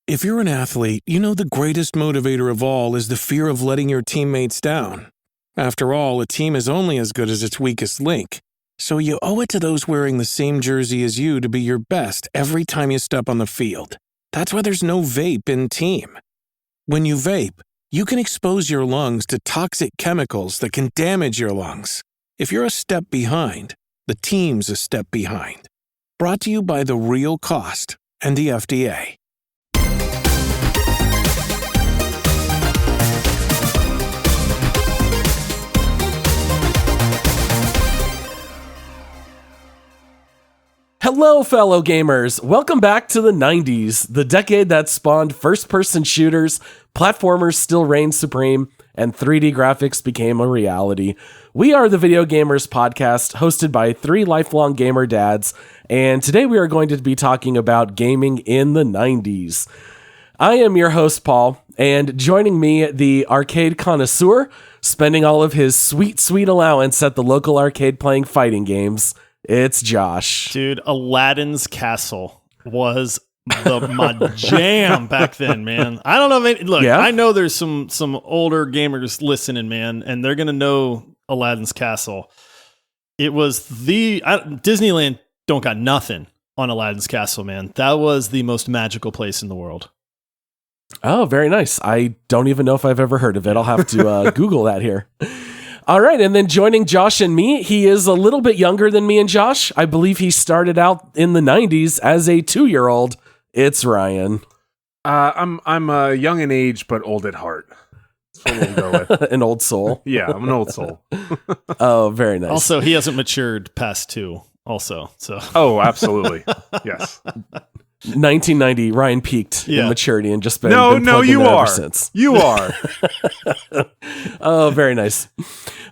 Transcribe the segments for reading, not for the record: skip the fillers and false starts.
If you're an athlete, you know the greatest motivator of all is the fear of letting your teammates down. After all, a team is only as good as its weakest link. So you owe it to those wearing the same jersey as you to be your best every time you step on the field. That's why there's no vape in team. When you vape, you can expose your lungs to toxic chemicals that can damage your lungs. If you're a step behind, the team's a step behind. Brought to you by The Real Cost and the FDA. Hello, fellow gamers. Welcome back to the 90s, the decade that spawned first-person shooters, platformers still reigned supreme, and 3D graphics became a reality. We are the Video Gamers Podcast, hosted by three lifelong gamer dads, and today we are going to be talking about gaming in the 90s. I am your host, Paul, and joining me, the arcade connoisseur, spending all of his sweet allowance at the local arcade playing fighting games, it's Josh. Dude, Aladdin's Castle was my jam back then, man. I don't know if look, I know there's some older gamers listening, man, and they're gonna know Aladdin's Castle. It was Disneyland don't got nothing on Aladdin's Castle, man. That was the most magical place in the world. Oh, very nice. I don't even know if I've ever heard of it. I'll have to Google that here. All right, and then joining Josh and me, he is a little bit younger than me and Josh. I believe he started out in the 90s as a 2-year-old. It's Ryan. I'm young in age, but old at heart. That's what we'll go with. An old soul. Yeah, I'm an old soul. Oh, very nice. Also, he hasn't matured past 2. Also, so. Oh, absolutely. Yes. 1990, Ryan peaked in maturity and just been No, plugging you it are. ever since. You are. Oh, very nice.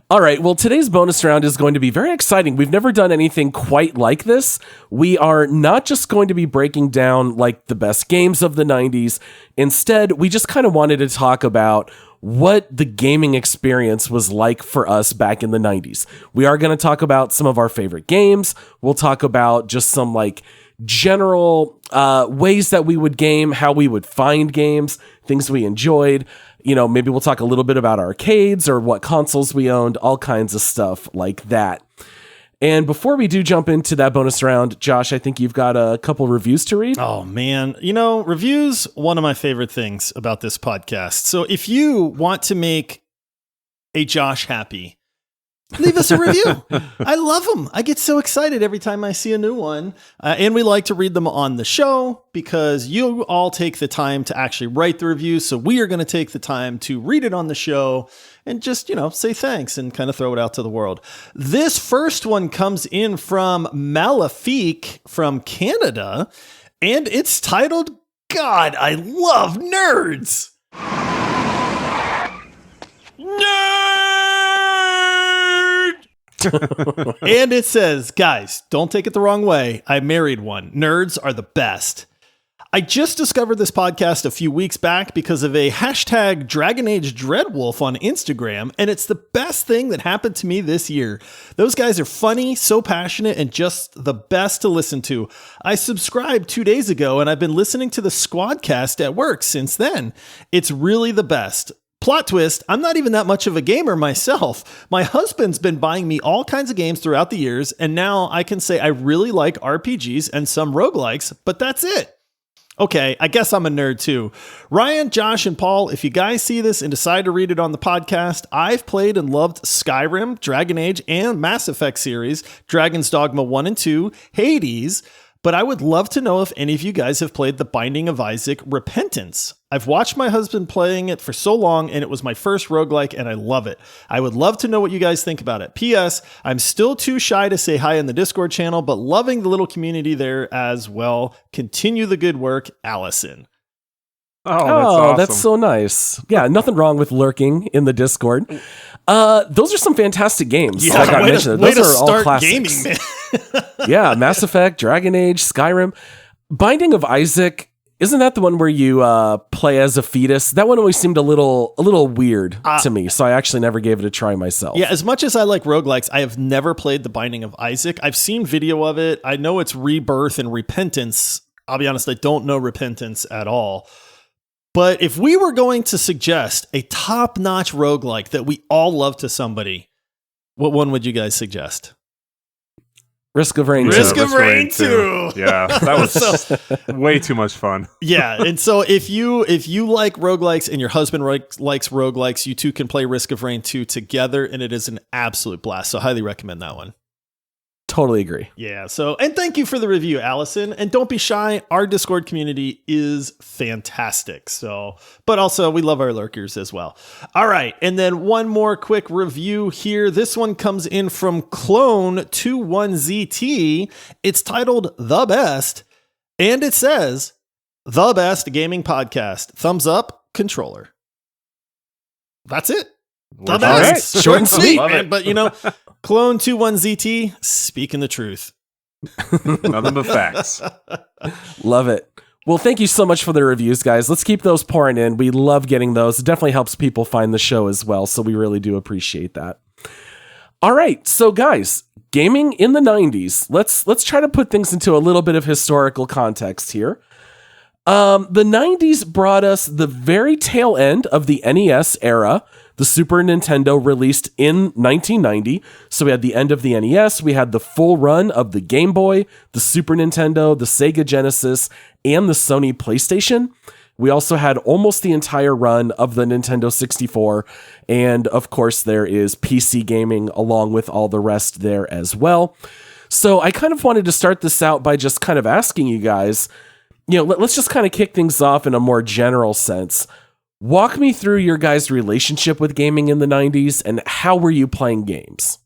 All right, well, today's bonus round is going to be very exciting. We've never done anything quite like this. We are not just going to be breaking down like the best games of the 90s. Instead, we just kind of wanted to talk about what the gaming experience was like for us back in the 90s. We are going to talk about some of our favorite games. We'll talk about just some like general ways that we would game, how we would find games, things we enjoyed. You know, maybe we'll talk a little bit about arcades or what consoles we owned, all kinds of stuff like that. And before we do jump into that bonus round, Josh, I think you've got a couple reviews to read. Oh, man. You know, reviews, one of my favorite things about this podcast. So if you want to make a Josh happy, leave us a review. I love them. I get so excited every time I see a new one. And we like to read them on the show because you all take the time to actually write the review. So we are going to take the time to read it on the show and just, say thanks and kind of throw it out to the world. This first one comes in from Malefique from Canada, and it's titled, God, I Love Nerds. And it says, guys, don't take it the wrong way. I married one. Nerds are the best. I just discovered this podcast a few weeks back because of a hashtag Dragon Age Dreadwolf on Instagram, and it's the best thing that happened to me this year. Those guys are funny, so passionate, and just the best to listen to. I subscribed 2 days ago, and I've been listening to the Squadcast at work since then. It's really the best. Plot twist, I'm not even that much of a gamer myself. My husband's been buying me all kinds of games throughout the years, and now I can say I really like RPGs and some roguelikes, but that's it. Okay, I guess I'm a nerd too. Ryan, Josh, and Paul, if you guys see this and decide to read it on the podcast, I've played and loved Skyrim, Dragon Age, and Mass Effect series, Dragon's Dogma 1 and 2, Hades, but I would love to know if any of you guys have played The Binding of Isaac Repentance. I've watched my husband playing it for so long, and it was my first roguelike, and I love it. I would love to know what you guys think about it. P.S. I'm still too shy to say hi in the Discord channel, but loving the little community there as well. Continue the good work, Allison. Oh, that's awesome. That's so nice. Yeah, nothing wrong with lurking in the Discord. Those are some fantastic games. Yeah, like I mentioned, those are all classics. Gaming, man. Yeah, Mass Effect, Dragon Age, Skyrim. Binding of Isaac, isn't that the one where you play as a fetus? That one always seemed a little weird to me, so I actually never gave it a try myself. Yeah, as much as I like roguelikes, I have never played The Binding of Isaac. I've seen video of it. I know it's Rebirth and Repentance I'll be honest, I don't know Repentance at all. But if we were going to suggest a top-notch roguelike that we all love to somebody, what one would you guys suggest? Risk of Rain 2. Risk of Rain 2. Yeah, that was way too much fun. Yeah, and so if you like roguelikes and your husband likes roguelikes, you two can play Risk of Rain 2 together, and it is an absolute blast. So highly recommend that one. Totally agree. Yeah. So, and thank you for the review, Allison. And don't be shy. Our Discord community is fantastic. So, but also we love our lurkers as well. All right. And then one more quick review here. This one comes in from Clone21ZT. It's titled The Best. And it says, The Best Gaming Podcast. Thumbs up, controller. That's it. The best. Right. Short and sweet. Man. But Clone21ZT, speaking the truth. Nothing but facts. Love it. Well, thank you so much for the reviews, guys. Let's keep those pouring in. We love getting those. It definitely helps people find the show as well, so we really do appreciate that. All right, so guys, gaming in the 90s. Let's try to put things into a little bit of historical context here. The 90s brought us the very tail end of the NES era. The Super Nintendo released in 1990. So we had the end of the NES. We had the full run of the Game Boy, the Super Nintendo, the Sega Genesis, and the Sony PlayStation. We also had almost the entire run of the Nintendo 64. And of course, there is PC gaming along with all the rest there as well. So I kind of wanted to start this out by just kind of asking you guys, let's just kind of kick things off in a more general sense. Walk me through your guys' relationship with gaming in the 90s and how were you playing games?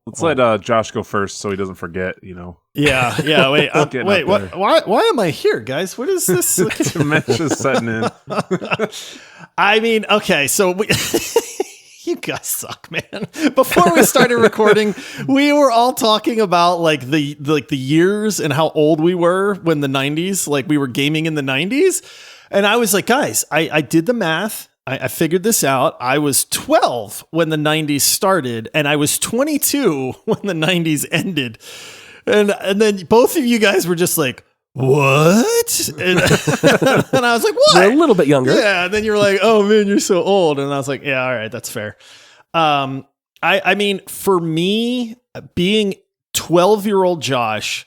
Let's let Josh go first so he doesn't forget, Yeah, wait. Wait, what? Why am I here, guys? What is this? Dementia's setting in. I mean, okay, so you guys suck, man. Before we started recording, we were all talking about the years and how old we were when the 90s, we were gaming in the 90s. And I was like, guys, I did the math. I figured this out. I was 12 when the 90s started, and I was 22 when the 90s ended. And then both of you guys were just like, what? And I was like, what? We're a little bit younger. Yeah. And then you were like, oh man, you're so old. And I was like, yeah, all right, that's fair. I mean, for me, being 12-year-old Josh,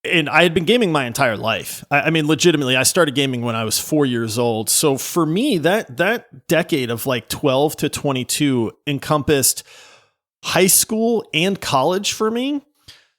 and I had been gaming my entire life. I mean, legitimately, I started gaming when I was 4 years old. So for me, that decade of 12 to 22 encompassed high school and college for me.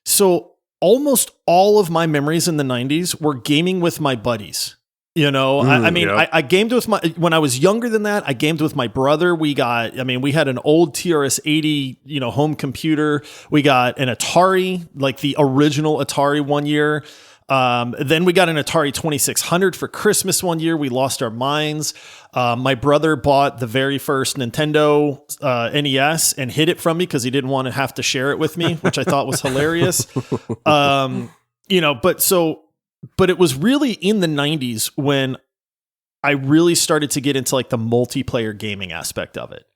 So almost all of my memories in the 90s were gaming with my buddies. I gamed with when I was younger than that, I gamed with my brother. We had an old TRS-80, home computer. We got an Atari, the original Atari one year. Then we got an Atari 2600 for Christmas one year. We lost our minds. My brother bought the very first Nintendo NES and hid it from me because he didn't want to have to share it with me, which I thought was hilarious. But it was really in the 90s when I really started to get into the multiplayer gaming aspect of it.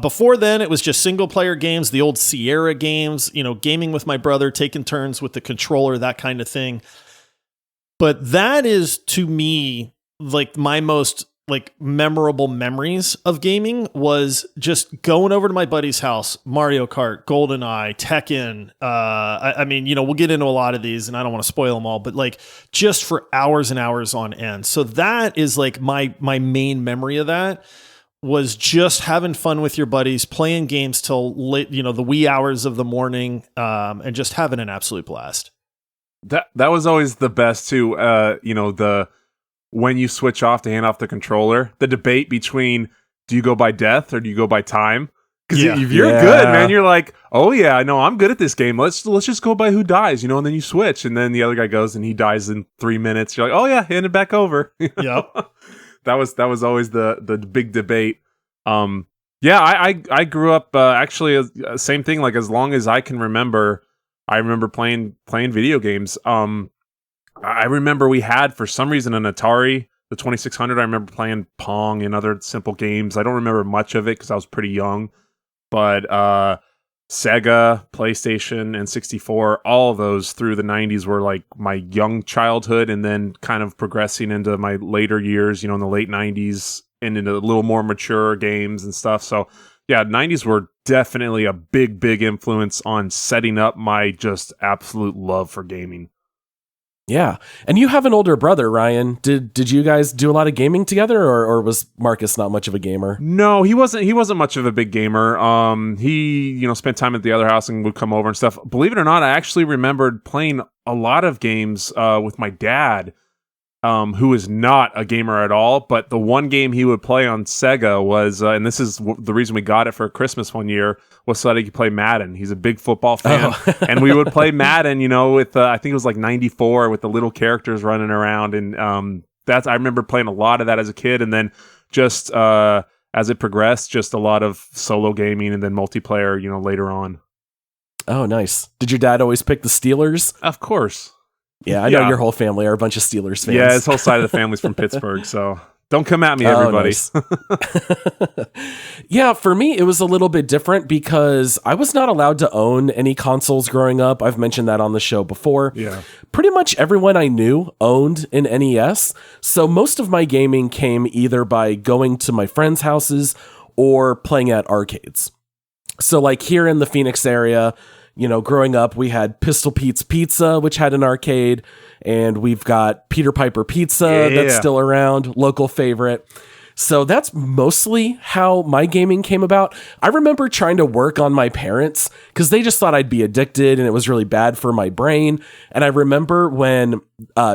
Before then it was just single player games, the old Sierra games, gaming with my brother, taking turns with the controller, that kind of thing. But that is to me, my most memorable memories of gaming was just going over to my buddy's house, Mario Kart, GoldenEye, Tekken. We'll get into a lot of these and I don't want to spoil them all, but just for hours and hours on end. So that is my main memory of that was just having fun with your buddies, playing games till late, the wee hours of the morning, and just having an absolute blast. That was always the best too. When you switch off to hand off the controller, the debate between do you go by death or do you go by time? Because if you're good, man, you're like, oh yeah, I know I'm good at this game. Let's just go by who dies, and then you switch, and then the other guy goes and he dies in 3 minutes. You're like, oh yeah, hand it back over. Yep. That was always the big debate. I grew up actually same thing. As long as I can remember, I remember playing video games. I remember we had, for some reason, an Atari, the 2600. I remember playing Pong and other simple games. I don't remember much of it because I was pretty young. But Sega, PlayStation, and 64, all of those through the 90s were like my young childhood, and then kind of progressing into my later years, in the late 90s and into a little more mature games and stuff. So yeah, 90s were definitely a big influence on setting up my just absolute love for gaming. Yeah. And you have an older brother, Ryan. Did you guys do a lot of gaming together, or was Marcus not much of a gamer? No, he wasn't much of a big gamer. He, spent time at the other house and would come over and stuff. Believe it or not, I actually remembered playing a lot of games with my dad, who is not a gamer at all, but the one game he would play on Sega was, and this is the reason we got it for Christmas one year, was so that he could play Madden. He's a big football fan, and we would play Madden, with, I think it was like 94 with the little characters running around, and I remember playing a lot of that as a kid, and then just as it progressed, just a lot of solo gaming and then multiplayer, later on. Oh, nice. Did your dad always pick the Steelers? Of course. Yeah, I know your whole family are a bunch of Steelers fans. Yeah, his whole side of the family's from Pittsburgh, so don't come at me, everybody. Nice. Yeah, for me, it was a little bit different because I was not allowed to own any consoles growing up. I've mentioned that on the show before. Yeah. Pretty much everyone I knew owned an NES, so most of my gaming came either by going to my friends' houses or playing at arcades. So like here in the Phoenix area, growing up, we had Pistol Pete's Pizza, which had an arcade, and we've got Peter Piper Pizza that's still around, local favorite. So that's mostly how my gaming came about. I remember trying to work on my parents because they just thought I'd be addicted and it was really bad for my brain. And I remember when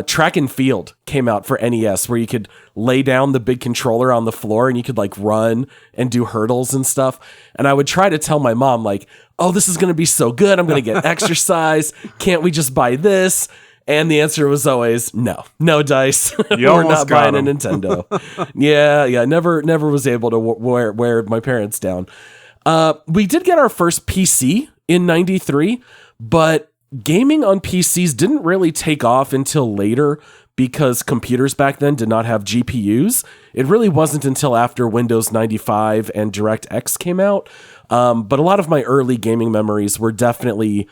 Track and Field came out for NES, where you could lay down the big controller on the floor and you could like run and do hurdles and stuff. And I would try to tell my mom like, oh, this is going to be so good. I'm going to get exercise. Can't we just buy this? And the answer was always no dice. We're not buying a Nintendo. Yeah. Never was able to wear my parents down. We did get our first PC in 93, but gaming on PCs didn't really take off until later because computers back then did not have GPUs. It really wasn't until after Windows 95 and DirectX came out. But a lot of my early gaming memories were definitely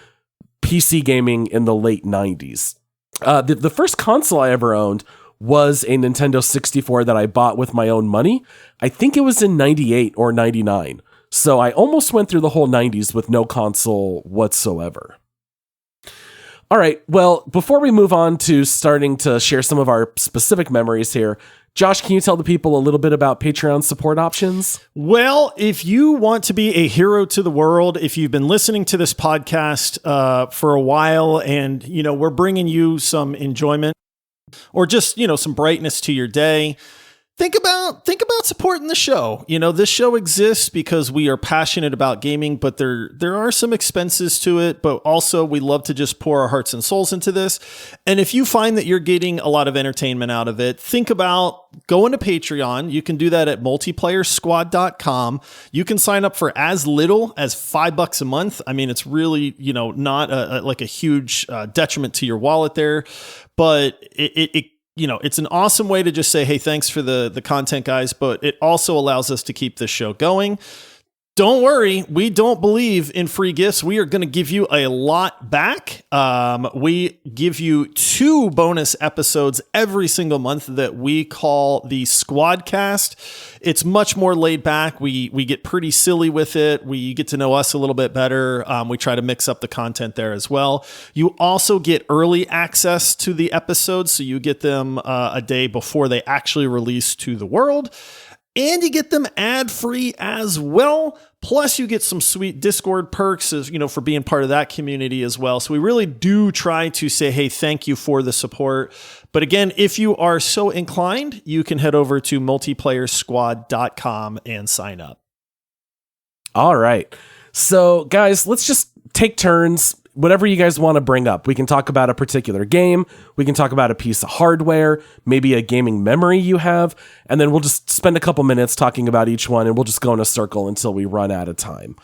PC gaming in the late 90s. The first console I ever owned was a Nintendo 64 that I bought with my own money. I think it was in 98 or 99. So I almost went through the whole 90s with no console whatsoever. All right, well, before we move on to starting to share some of our specific memories here, Josh, can you tell the people a little bit about Patreon support options? Well, if you want to be a hero to the world, if you've been listening to this podcast for a while and, we're bringing you some enjoyment or just, some brightness to your day, think about supporting the show. This show exists because we are passionate about gaming, but there are some expenses to it, but also we love to just pour our hearts and souls into this. And if you find that you're getting a lot of entertainment out of it, think about going to Patreon. You can do that at multiplayersquad.com. You can sign up for as little as $5 a month. I mean, it's really, not a huge detriment to your wallet there, but it's an awesome way to just say, hey, thanks for the content, guys, but it also allows us to keep this show going. Don't worry, we don't believe in free gifts. We are going to give you a lot back. We give you 2 bonus episodes every single month that we call the Squadcast. It's much more laid back. We get pretty silly with it. We get to know us a little bit better. We try to mix up the content there as well. You also get early access to the episodes, so you get them a day before they actually release to the world. And you get them ad-free as well. Plus, you get some sweet Discord perks, for being part of that community as well. So we really do try to say, hey, thank you for the support. But again, if you are so inclined, you can head over to multiplayersquad.com and sign up. All right. So, guys, let's just take turns. Whatever you guys want to bring up. We can talk about a particular game. We can talk about a piece of hardware, maybe a gaming memory you have, and then we'll just spend a couple minutes talking about each one, and we'll just go in a circle until we run out of time.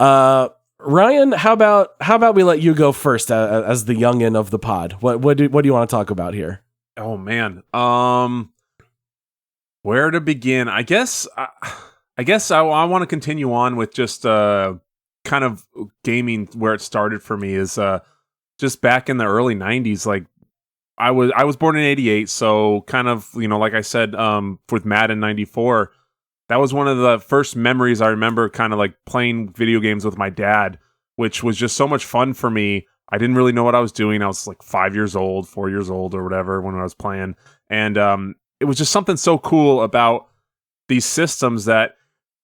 Ryan, how about we let you go first as the youngin of the pod? What do you want to talk about here? Oh man, where to begin? I guess I want to continue on with just kind of gaming where it started for me is just back in the early 90s. Like I was born in 88, so kind of, like I said, with Madden 94, that was one of the first memories I remember, kind of like playing video games with my dad, which was just so much fun for me. I didn't really know what I was doing. I was like 5 years old, 4 years old or whatever when I was playing. And it was just something so cool about these systems that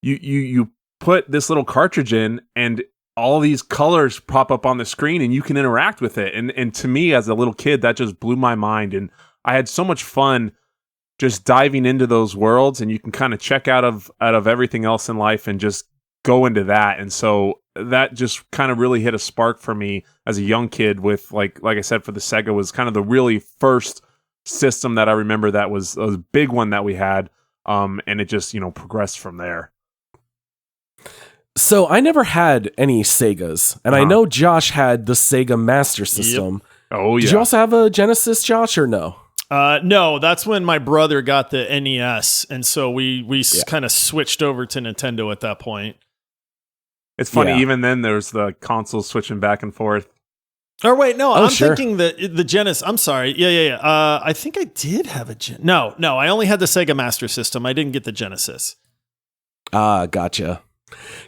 you put this little cartridge in and all these colors pop up on the screen and you can interact with it. And to me as a little kid, that just blew my mind. And I had so much fun just diving into those worlds, and you can kind of check out of everything else in life and just go into that. And so that just kind of really hit a spark for me as a young kid with, like I said, for the Sega was kind of the really first system that I remember that was a big one that we had. And it just, progressed from there. So I never had any Segas, and I know Josh had the Sega Master System. Yep. Oh, yeah. Did you also have a Genesis, Josh, or no? No, that's when my brother got the NES, and so we kind of switched over to Nintendo at that point. It's funny, even then there's the consoles switching back and forth. Or wait, no, I'm thinking the Genesis. I'm sorry. Yeah. I think I did have a No, I only had the Sega Master System. I didn't get the Genesis. Gotcha.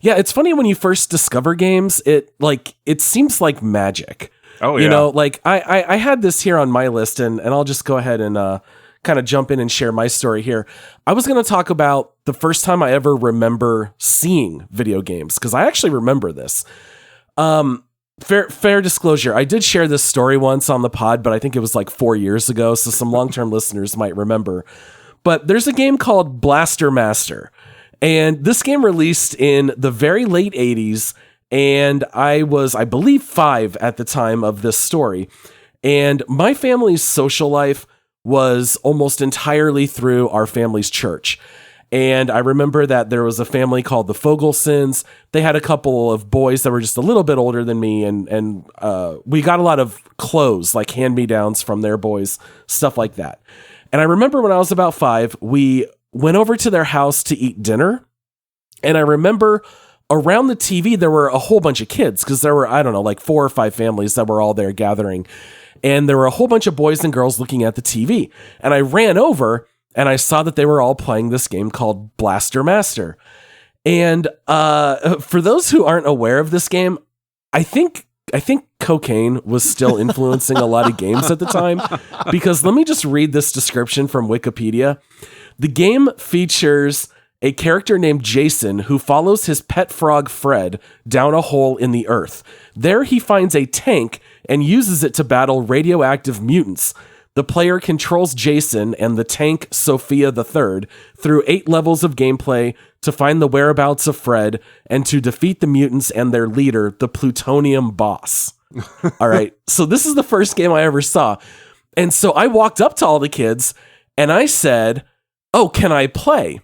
Yeah, it's funny when you first discover games, it seems like magic. Oh, yeah. Like I had this here on my list, and I'll just go ahead and kind of jump in and share my story here. I was going to talk about the first time I ever remember seeing video games, because I actually remember this. Fair disclosure, I did share this story once on the pod, but I think it was like 4 years ago, so some long-term listeners might remember. But there's a game called Blaster Master, and this game released in the very late 80s, and I was, I believe, 5 at the time of this story. And my family's social life was almost entirely through our family's church. And I remember that there was a family called the Fogelsons. They had a couple of boys that were just a little bit older than me. And we got a lot of clothes, like hand-me-downs from their boys, stuff like that. And I remember when I was about 5, we went over to their house to eat dinner. And I remember around the TV, there were a whole bunch of kids, because there were, I don't know, like 4 or 5 families that were all there gathering. And there were a whole bunch of boys and girls looking at the TV. And I ran over and I saw that they were all playing this game called Blaster Master. And for those who aren't aware of this game, I think cocaine was still influencing a lot of games at the time, because let me just read this description from Wikipedia. The game features a character named Jason who follows his pet frog Fred down a hole in the earth. There he finds a tank and uses it to battle radioactive mutants. The player controls Jason and the tank Sophia III through 8 levels of gameplay to find the whereabouts of Fred and to defeat the mutants and their leader, the plutonium boss. All right, so this is the first game I ever saw. And so I walked up to all the kids and I said, "Oh, can I play?"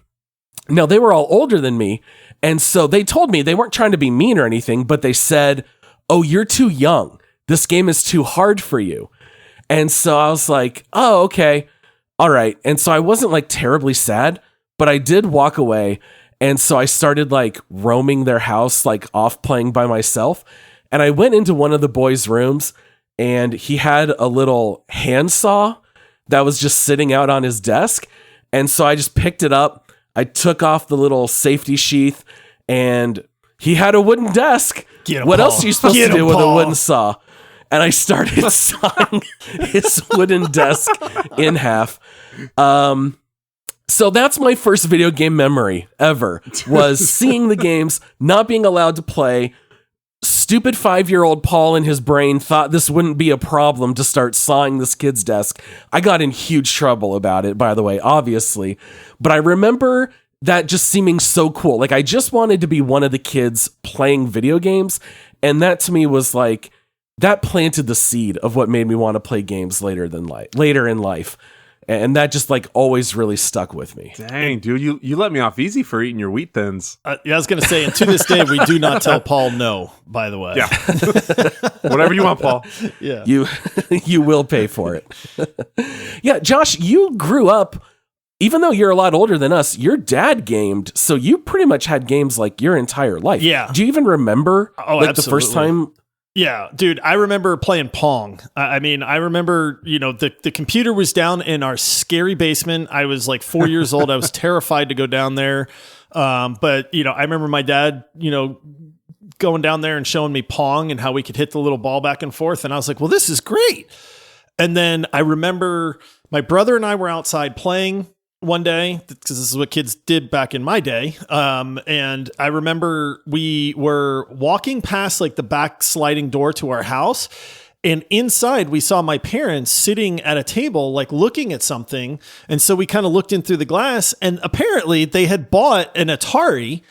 Now, they were all older than me, and so they told me, they weren't trying to be mean or anything, but they said, "Oh, you're too young. This game is too hard for you." And so I was like, "Oh, okay. All right." And so I wasn't like terribly sad, but I did walk away. And so I started like roaming their house, like off playing by myself. And I went into one of the boys' rooms, and he had a little handsaw that was just sitting out on his desk. And so I just picked it up. I took off the little safety sheath, and he had a wooden desk. What else are you supposed to do with a wooden saw? And I started sawing his wooden desk in half. So that's my first video game memory ever, was seeing the games, not being allowed to play. Stupid 5-year-old Paul in his brain thought this wouldn't be a problem to start sawing this kid's desk. I got in huge trouble about it, by the way, obviously. But I remember that just seeming so cool. Like, I just wanted to be one of the kids playing video games. And that to me was like, that planted the seed of what made me want to play games later in life. And that just like always really stuck with me. Dang, dude, you let me off easy for eating your wheat thins. Yeah, I was going to say, and to this day, we do not tell Paul no, by the way. Yeah. Whatever you want, Paul. Yeah. You will pay for it. Yeah, Josh, you grew up even though you're a lot older than us, your dad gamed, so you pretty much had games like your entire life. Yeah. Do you even remember the first time? Yeah, dude, I remember playing Pong. I mean, I remember, the computer was down in our scary basement. I was like 4 years old. I was terrified to go down there. But I remember my dad, going down there and showing me Pong and how we could hit the little ball back and forth. And I was like, well, this is great. And then I remember my brother and I were outside playing one day, because this is what kids did back in my day. And I remember we were walking past like the back sliding door to our house, and inside we saw my parents sitting at a table, like looking at something. And so we kind of looked in through the glass, and apparently they had bought an Atari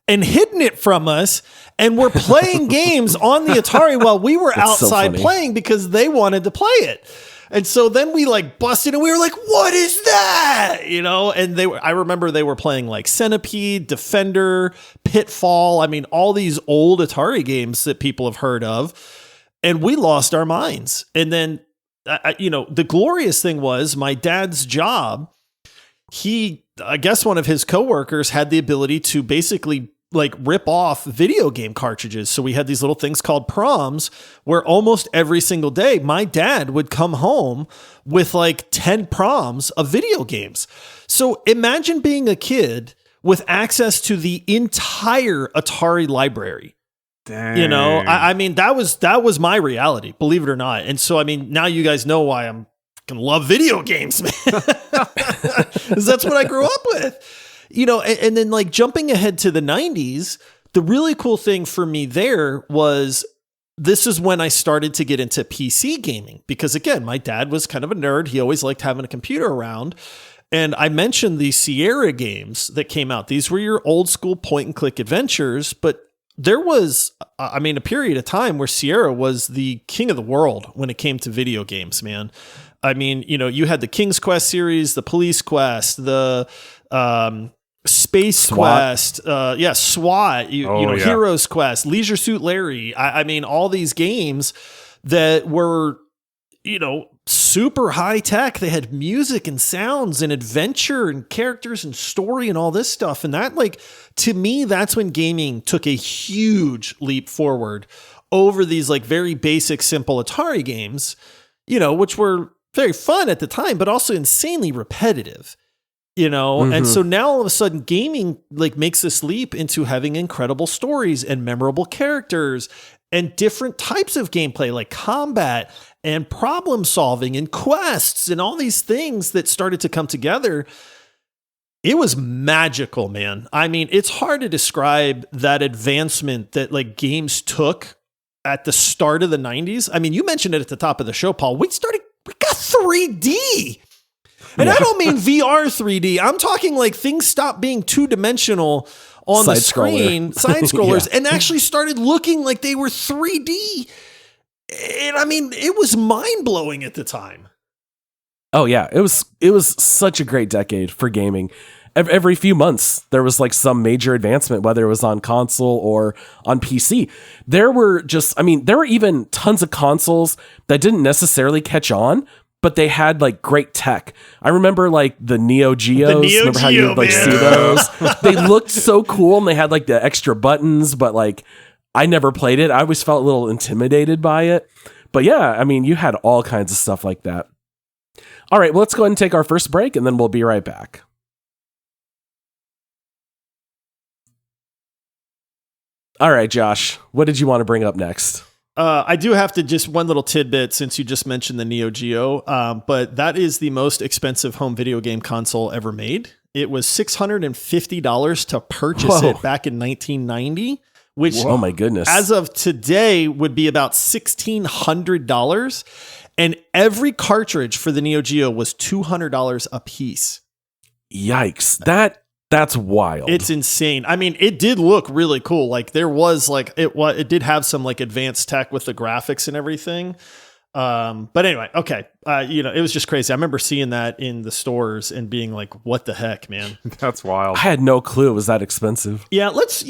and hidden it from us, and were playing games on the Atari while we were outside playing, because they wanted to play it. And so then we like busted, and we were like, what is that? And I remember they were playing like Centipede, Defender, Pitfall. I mean, all these old Atari games that people have heard of, and we lost our minds. And then, the glorious thing was my dad's job. I guess one of his coworkers had the ability to basically like rip off video game cartridges. So we had these little things called proms, where almost every single day my dad would come home with like 10 proms of video games. So imagine being a kid with access to the entire Atari library. Dang. I mean, that was my reality, believe it or not. And so, I mean, now you guys know why I'm can love video games, man. Because that's what I grew up with. And then like jumping ahead to the 90s, the really cool thing for me there was, this is when I started to get into PC gaming, because again, my dad was kind of a nerd. He always liked having a computer around. And I mentioned the Sierra games that came out. These were your old school point and click adventures, but there was, a period of time where Sierra was the king of the world when it came to video games, man. I mean, you had the King's Quest series, the Police Quest, the Space SWAT. Quest, SWAT, Heroes Quest, Leisure Suit Larry. I mean, all these games that were, super high tech. They had music and sounds and adventure and characters and story and all this stuff. And that, like, to me, that's when gaming took a huge leap forward over these like very basic, simple Atari games, which were very fun at the time, but also insanely repetitive. And so now all of a sudden gaming like makes this leap into having incredible stories and memorable characters and different types of gameplay, like combat and problem solving and quests and all these things that started to come together. It was magical, man. I mean, it's hard to describe that advancement that like games took at the start of the 90s. I mean, you mentioned it at the top of the show, Paul. We got 3D. And I don't mean VR 3D. I'm talking like things stopped being two-dimensional on the screen, side scrollers, and actually started looking like they were 3D. And I mean, it was mind-blowing at the time. Oh yeah, it was such a great decade for gaming. Every few months, there was like some major advancement, whether it was on console or on PC. There were even tons of consoles that didn't necessarily catch on, but they had like great tech. I remember like the Neo Geos. Remember how you would like see those? They looked so cool, and they had like the extra buttons, but like I never played it. I always felt a little intimidated by it. But yeah, I mean, you had all kinds of stuff like that. All right, well, let's go ahead and take our first break, and then we'll be right back. All right, Josh, what did you want to bring up next? I do have to just one little tidbit, since you just mentioned the Neo Geo, but that is the most expensive home video game console ever made. It was $650 to purchase it back in 1990, which, oh my goodness, as of today would be about $1,600. And every cartridge for the Neo Geo was $200 a piece. Yikes. That's wild. It's insane. I mean, it did look really cool. Like there was like, it did have some like advanced tech with the graphics and everything. But anyway, okay. It was just crazy. I remember seeing that in the stores and being like, what the heck, man? That's wild. I had no clue it was that expensive. Yeah. Let's,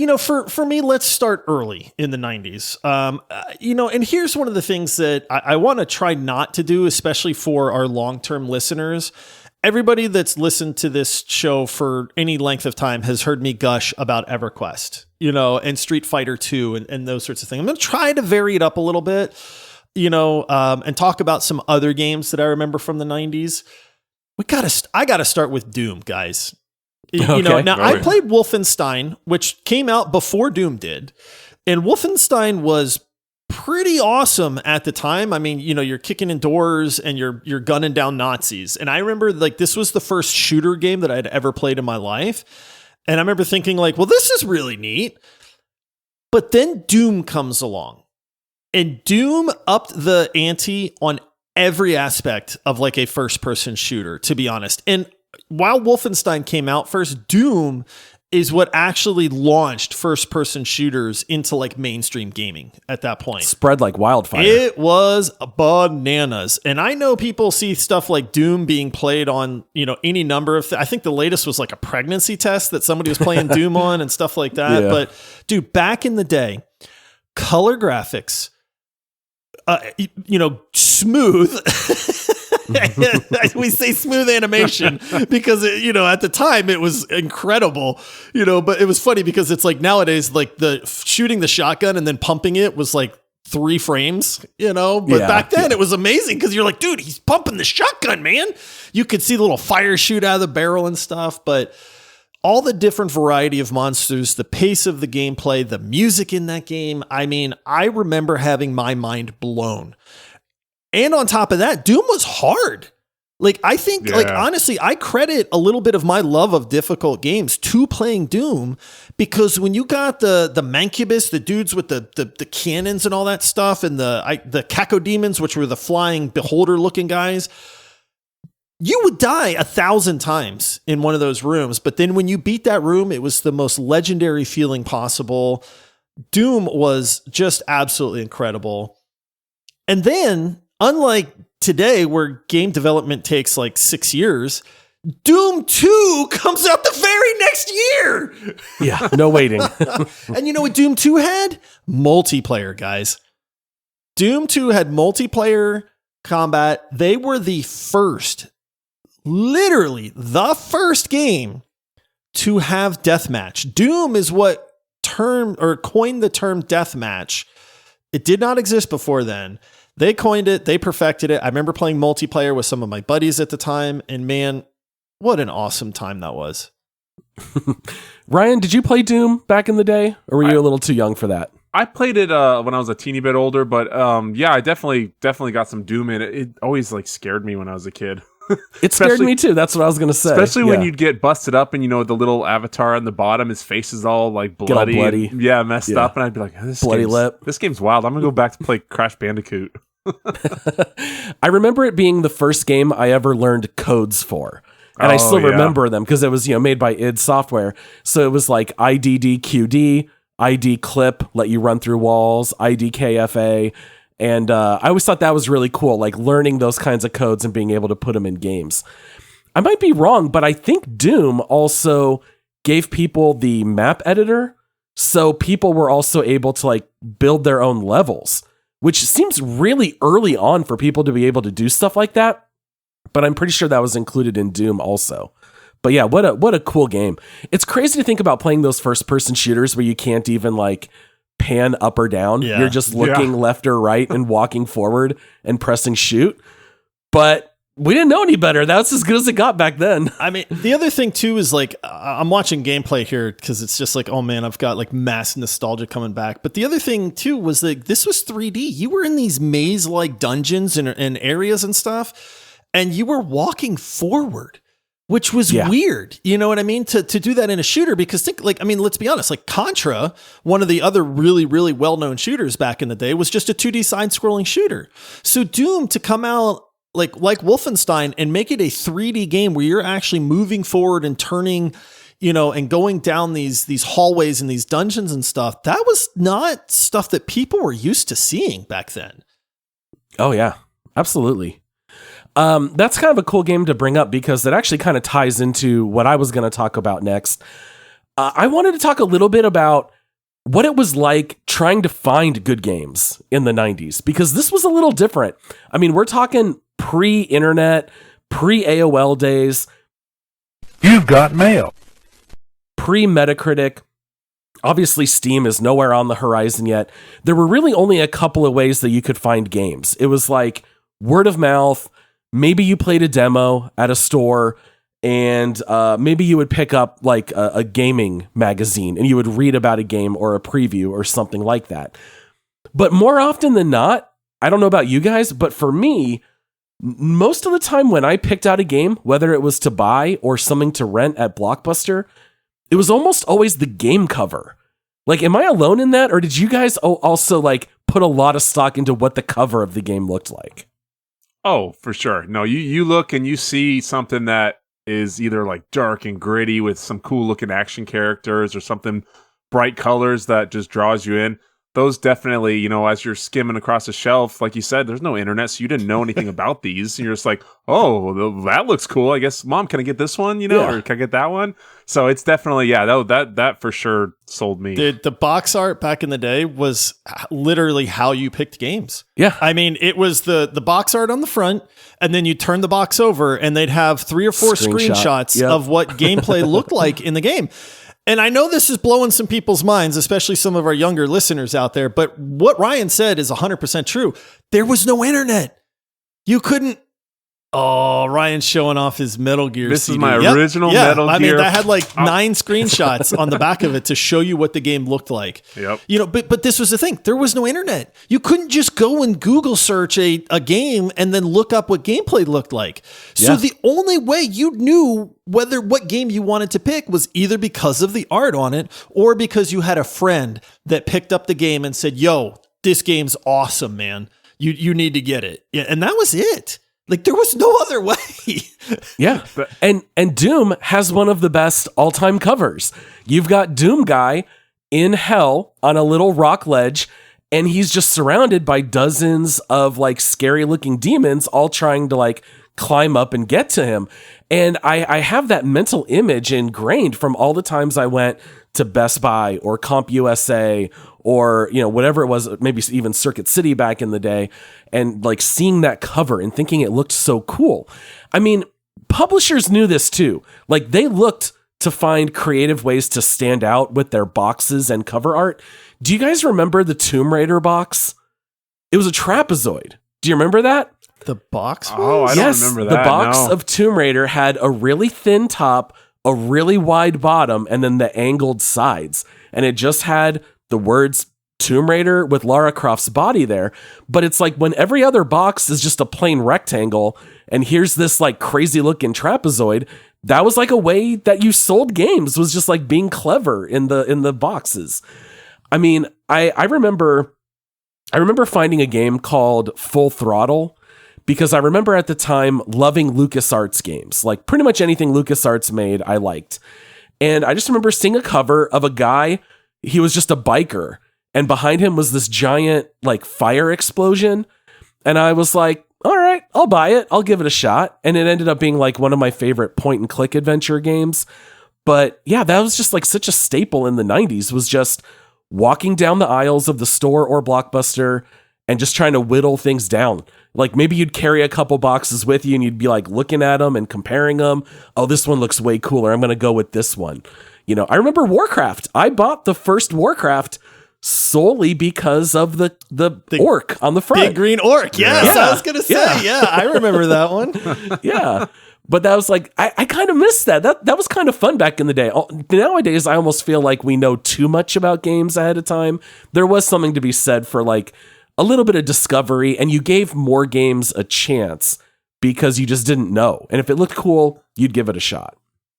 for me, let's start early in the 90s. And here's one of the things that I want to try not to do, especially for our long-term listeners. everybody that's listened to this show for any length of time has heard me gush about EverQuest, and Street Fighter 2 and those sorts of things. I'm going to try to vary it up a little bit, and talk about some other games that I remember from the 90s. I got to start with Doom, guys. I played Wolfenstein, which came out before Doom did. And Wolfenstein was pretty awesome at the time. I mean, you're kicking in doors and you're gunning down Nazis. And I remember this was the first shooter game that I'd ever played in my life. And I remember thinking well, this is really neat. But then Doom comes along, and Doom upped the ante on every aspect of a first person shooter, to be honest. And while Wolfenstein came out first, Doom is what actually launched first person shooters into mainstream gaming at that point. Spread like wildfire. It was bananas. And I know people see stuff like Doom being played on, any number of I think the latest was a pregnancy test that somebody was playing Doom on and stuff like that. Yeah. But dude, back in the day, color graphics, smooth. We say smooth animation because at the time it was incredible, but it was funny because it's nowadays the shooting the shotgun and then pumping it was 3 frames, but back then it was amazing because you're dude, he's pumping the shotgun, man. You could see the little fire shoot out of the barrel and stuff, but all the different variety of monsters, the pace of the gameplay, the music in that game. I mean, I remember having my mind blown. And on top of that, Doom was hard. I think, honestly, I credit a little bit of my love of difficult games to playing Doom, because when you got the Mancubus, the dudes with the cannons and all that stuff, and the Cacodemons, which were the flying beholder looking guys, you would die 1,000 times in one of those rooms. But then when you beat that room, it was the most legendary feeling possible. Doom was just absolutely incredible. And then, unlike today, where game development takes 6 years, Doom 2 comes out the very next year. Yeah, no waiting. And you know what Doom 2 had? Multiplayer, guys. Doom 2 had multiplayer combat. They were the first, literally the first game to have deathmatch. Doom is what coined the term deathmatch. It did not exist before then. They coined it. They perfected it. I remember playing multiplayer with some of my buddies at the time, and man, what an awesome time that was. Ryan, did you play Doom back in the day, or were you a little too young for that? I played it when I was a teeny bit older, but I definitely got some Doom in it. It always scared me when I was a kid. It scared me too. That's what I was going to say. Especially when you'd get busted up and, the little avatar on the bottom, his face is all bloody. And, messed up. And I'd be like, this game's wild. I'm going to go back to play Crash Bandicoot. I remember it being the first game I ever learned codes for. And I still remember them because it was, made by id Software. So it was IDDQD, ID clip, let you run through walls, IDKFA. And I always thought that was really cool, learning those kinds of codes and being able to put them in games. I might be wrong, but I think Doom also gave people the map editor. So people were also able to build their own levels, which seems really early on for people to be able to do stuff like that. But I'm pretty sure that was included in Doom also. But yeah, what a cool game. It's crazy to think about playing those first person shooters where you can't even pan up or down. Yeah. You're just looking left or right and walking forward and pressing shoot. But we didn't know any better. That's as good as it got back then. I mean, the other thing too is I'm watching gameplay here because it's just oh man, I've got mass nostalgia coming back. But the other thing too was this was 3D. You were in these maze-like dungeons and areas and stuff, and you were walking forward, which was weird. You know what I mean? To do that in a shooter, because let's be honest, Contra, one of the other really, really well-known shooters back in the day, was just a 2D side-scrolling shooter. So Doom to come out like Wolfenstein and make it a 3D game where you're actually moving forward and turning, and going down these hallways and these dungeons and stuff, that was not stuff that people were used to seeing back then. Oh yeah, absolutely. That's kind of a cool game to bring up because it actually kind of ties into what I was going to talk about next. I wanted to talk a little bit about what it was like trying to find good games in the 90s, because this was a little different. I mean, we're talking pre-internet, pre-AOL days, You've got mail. pre-Metacritic. Obviously, Steam is nowhere on the horizon yet. There were really only a couple of ways that you could find games. It was like word of mouth. Maybe you played a demo at a store, and maybe you would pick up like a gaming magazine and you would read about a game or a preview or something like that. But more often than not, I don't know about you guys, but for me, most of the time when I picked out a game, whether it was to buy or something to rent at Blockbuster, it was almost always the game cover. Like, am I alone in that? Or did you guys also like put a lot of stock into what the cover of the game looked like? Oh, for sure. No, you look and you see something that is either like dark and gritty with some cool looking action characters or something bright colors that just draws you in. Those definitely, as you're skimming across the shelf, like you said, there's no internet, so you didn't know anything about these. And you're just like, oh, that looks cool. I guess, Mom, can I get this one? Or can I get that one? So it's definitely, that for sure sold me. The box art back in the day was literally how you picked games. Yeah. I mean, it was the box art on the front, and then you turn the box over, and they'd have 3 or 4 screenshots of what gameplay looked like in the game. And I know this is blowing some people's minds, especially some of our younger listeners out there, but what Ryan said is 100% true. There was no internet. You couldn't. Oh, Ryan's showing off his Metal Gear This CD. is my original Metal Gear. I mean, that had like 9 screenshots on the back of it to show you what the game looked like. Yep. But this was the thing. There was no internet. You couldn't just go and Google search a game and then look up what gameplay looked like. So the only way you knew what game you wanted to pick was either because of the art on it or because you had a friend that picked up the game and said, yo, this game's awesome, man. You need to get it. Yeah, and that was it. Like, there was no other way. Yeah. And Doom has one of the best all-time covers. You've got Doom Guy in hell on a little rock ledge, and he's just surrounded by dozens of like scary looking demons all trying to like climb up and get to him. And I have that mental image ingrained from all the times I went to Best Buy or CompUSA or, whatever it was, maybe even Circuit City back in the day, and like seeing that cover and thinking it looked so cool. I mean, publishers knew this too. Like, they looked to find creative ways to stand out with their boxes and cover art. Do you guys remember the Tomb Raider box? It was a trapezoid. Do you remember that? The box was? Oh, I don't remember that. The box of Tomb Raider had a really thin top, a really wide bottom, and then the angled sides. And it just had the words Tomb Raider with Lara Croft's body there. But it's like when every other box is just a plain rectangle, and here's this like crazy looking trapezoid, that was like a way that you sold games, was just like being clever in the boxes. I mean, I remember finding a game called Full Throttle, because I remember at the time loving LucasArts games. Like, pretty much anything LucasArts made, I liked. And I just remember seeing a cover of a guy, he was just a biker, and behind him was this giant, like, fire explosion. And I was like, all right, I'll buy it. I'll give it a shot. And it ended up being, like, one of my favorite point-and-click adventure games. But, yeah, that was just, like, such a staple in the 90s, was just walking down the aisles of the store or Blockbuster and just trying to whittle things down. Like, maybe you'd carry a couple boxes with you and you'd be like looking at them and comparing them. Oh, this one looks way cooler. I'm going to go with this one. I remember Warcraft. I bought the first Warcraft solely because of the orc on the front. Big green orc. Yes, I was going to say. Yeah, I remember that one. Yeah. But that was like, I kind of missed that. That was kind of fun back in the day. Nowadays, I almost feel like we know too much about games ahead of time. There was something to be said for like a little bit of discovery, and you gave more games a chance because you just didn't know. And if it looked cool, you'd give it a shot.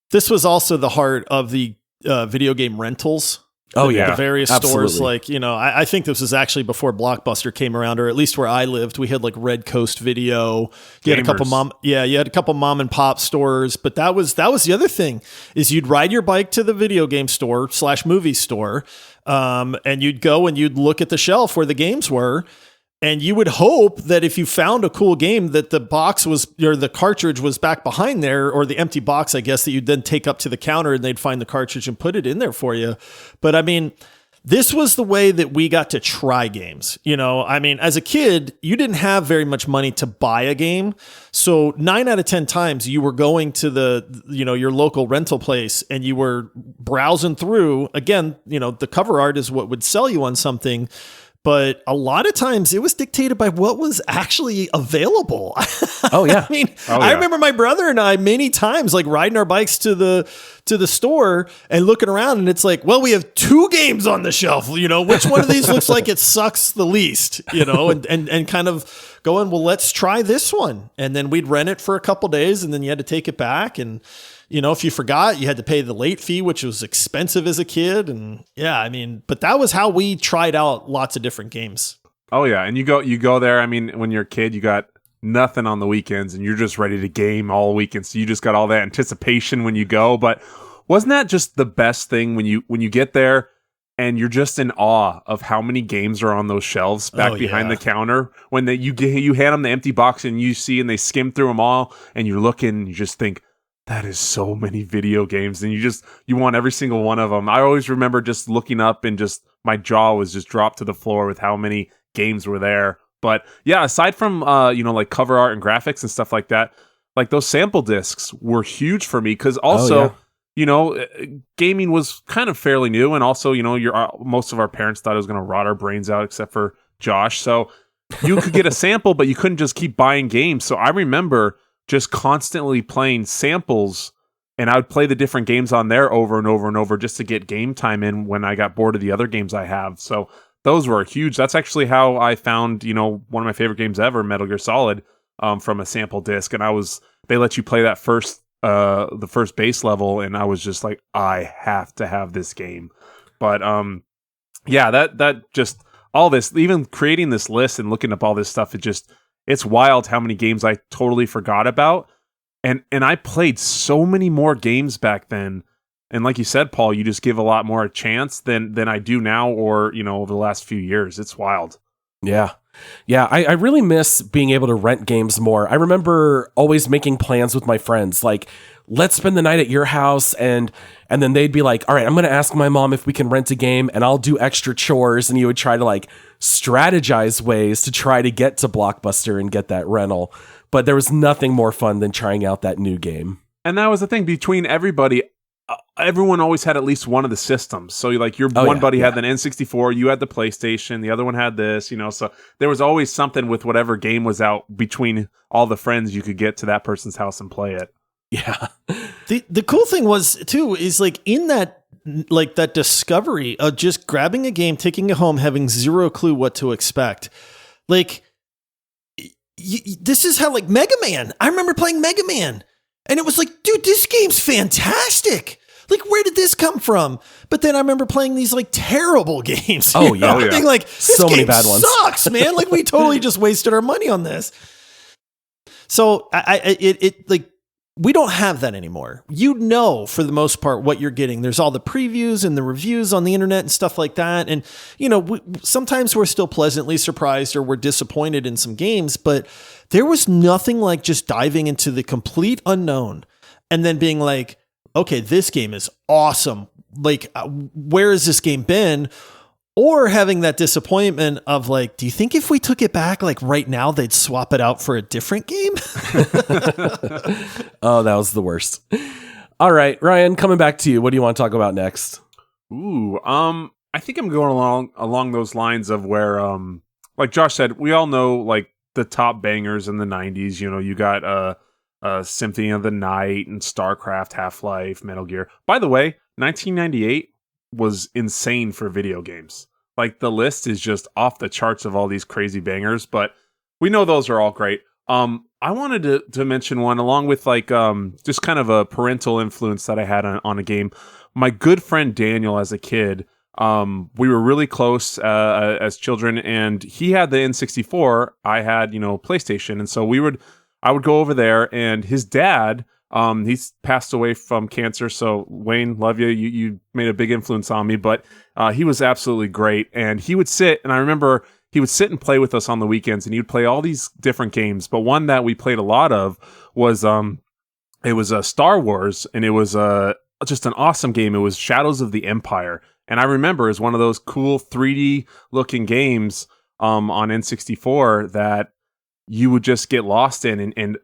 This was also the heart of the video game rentals. Oh, yeah. The various Absolutely. stores. Like, I think this was actually before Blockbuster came around, or at least where I lived. We had like Red Coast Video. You had a couple mom and pop stores. But that was the other thing, is you'd ride your bike to the video game store / movie store. And you'd go and you'd look at the shelf where the games were, and you would hope that if you found a cool game that the box was, or the cartridge was back behind there, or the empty box, I guess, that you'd then take up to the counter and they'd find the cartridge and put it in there for you. But I mean, this was the way that we got to try games. You know, I mean, as a kid, you didn't have very much money to buy a game. So 9 out of 10 times you were going to your local rental place and you were browsing through. Again, the cover art is what would sell you on something. But a lot of times it was dictated by what was actually available. Oh, yeah. I remember my brother and I many times like riding our bikes to the store and looking around, and it's like, well, we have 2 games on the shelf. Which one of these looks like it sucks the least, and kind of going, well, let's try this one. And then we'd rent it for a couple days, and then you had to take it back. And if you forgot, you had to pay the late fee, which was expensive as a kid. And but that was how we tried out lots of different games. Oh yeah. And you go there. I mean, when you're a kid, you got nothing on the weekends and you're just ready to game all weekend. So you just got all that anticipation when you go. But wasn't that just the best thing when you get there and you're just in awe of how many games are on those shelves back behind the counter when you hand them the empty box and you see and they skim through them all and you're looking and you just think, that is so many video games, and you want every single one of them. I always remember just looking up and just my jaw was just dropped to the floor with how many games were there. But yeah, aside from like cover art and graphics and stuff like that, like those sample discs were huge for me because also gaming was kind of fairly new, and also most of our parents thought it was going to rot our brains out except for Josh. So you could get a sample, but you couldn't just keep buying games. So I remember just constantly playing samples, and I would play the different games on there over and over and over just to get game time in when I got bored of the other games I have. So those were huge. That's actually how I found, one of my favorite games ever, Metal Gear Solid, from a sample disc. And they let you play that the first base level, and I was just like, I have to have this game. But that just all this, even creating this list and looking up all this stuff, it's wild how many games I totally forgot about. And I played so many more games back then. And like you said, Paul, you just give a lot more a chance than I do now or, over the last few years. It's wild. Yeah. Yeah, I really miss being able to rent games more. I remember always making plans with my friends, like, let's spend the night at your house, and then they'd be like, all right, I'm going to ask my mom if we can rent a game, and I'll do extra chores, and you would try to, like, strategize ways to try to get to Blockbuster and get that rental. But there was nothing more fun than trying out that new game. And that was the thing, between everybody, everyone always had at least one of the systems. So like your one buddy had the N64, you had the PlayStation, the other one had this, so there was always something with whatever game was out between all the friends you could get to that person's house and play it. Yeah. The cool thing was too, is like in that, like that discovery of just grabbing a game, taking it home, having zero clue what to expect. Like this is how like Mega Man, I remember playing Mega Man. And it was like, dude, this game's fantastic. Like, where did this come from? But then I remember playing these like terrible games. Oh yeah, being like, this so game many bad ones. Sucks, man. Like we totally just wasted our money on this. So it like we don't have that anymore. For the most part what you're getting. There's all the previews and the reviews on the internet and stuff like that. And sometimes we're still pleasantly surprised or we're disappointed in some games, but there was nothing like just diving into the complete unknown and then being like, okay, this game is awesome. Like, where has this game been? Or having that disappointment of like, do you think if we took it back, like right now, they'd swap it out for a different game? Oh, that was the worst. All right, Ryan, coming back to you. What do you want to talk about next? Ooh, I think I'm going along those lines of where, like Josh said, we all know like the top bangers in the 90s. You got Symphony of the Night and StarCraft, Half-Life, Metal Gear. By the way, 1998 was insane for video games. Like the list is just off the charts of all these crazy bangers, but we know those are all great. I wanted to mention one along with like just kind of a parental influence that I had on a game. My good friend Daniel as a kid, we were really close as children, and he had the N64. I had, PlayStation. And so I would go over there, and his dad, he's passed away from cancer. So Wayne, love you. You made a big influence on me, but he was absolutely great. And he would sit, and I remember he would sit and play with us on the weekends, and he would play all these different games. But one that we played a lot of was, it was Star Wars, and it was just an awesome game. It was Shadows of the Empire. And I remember it was one of those cool 3D looking games on N64 that you would just get lost in, and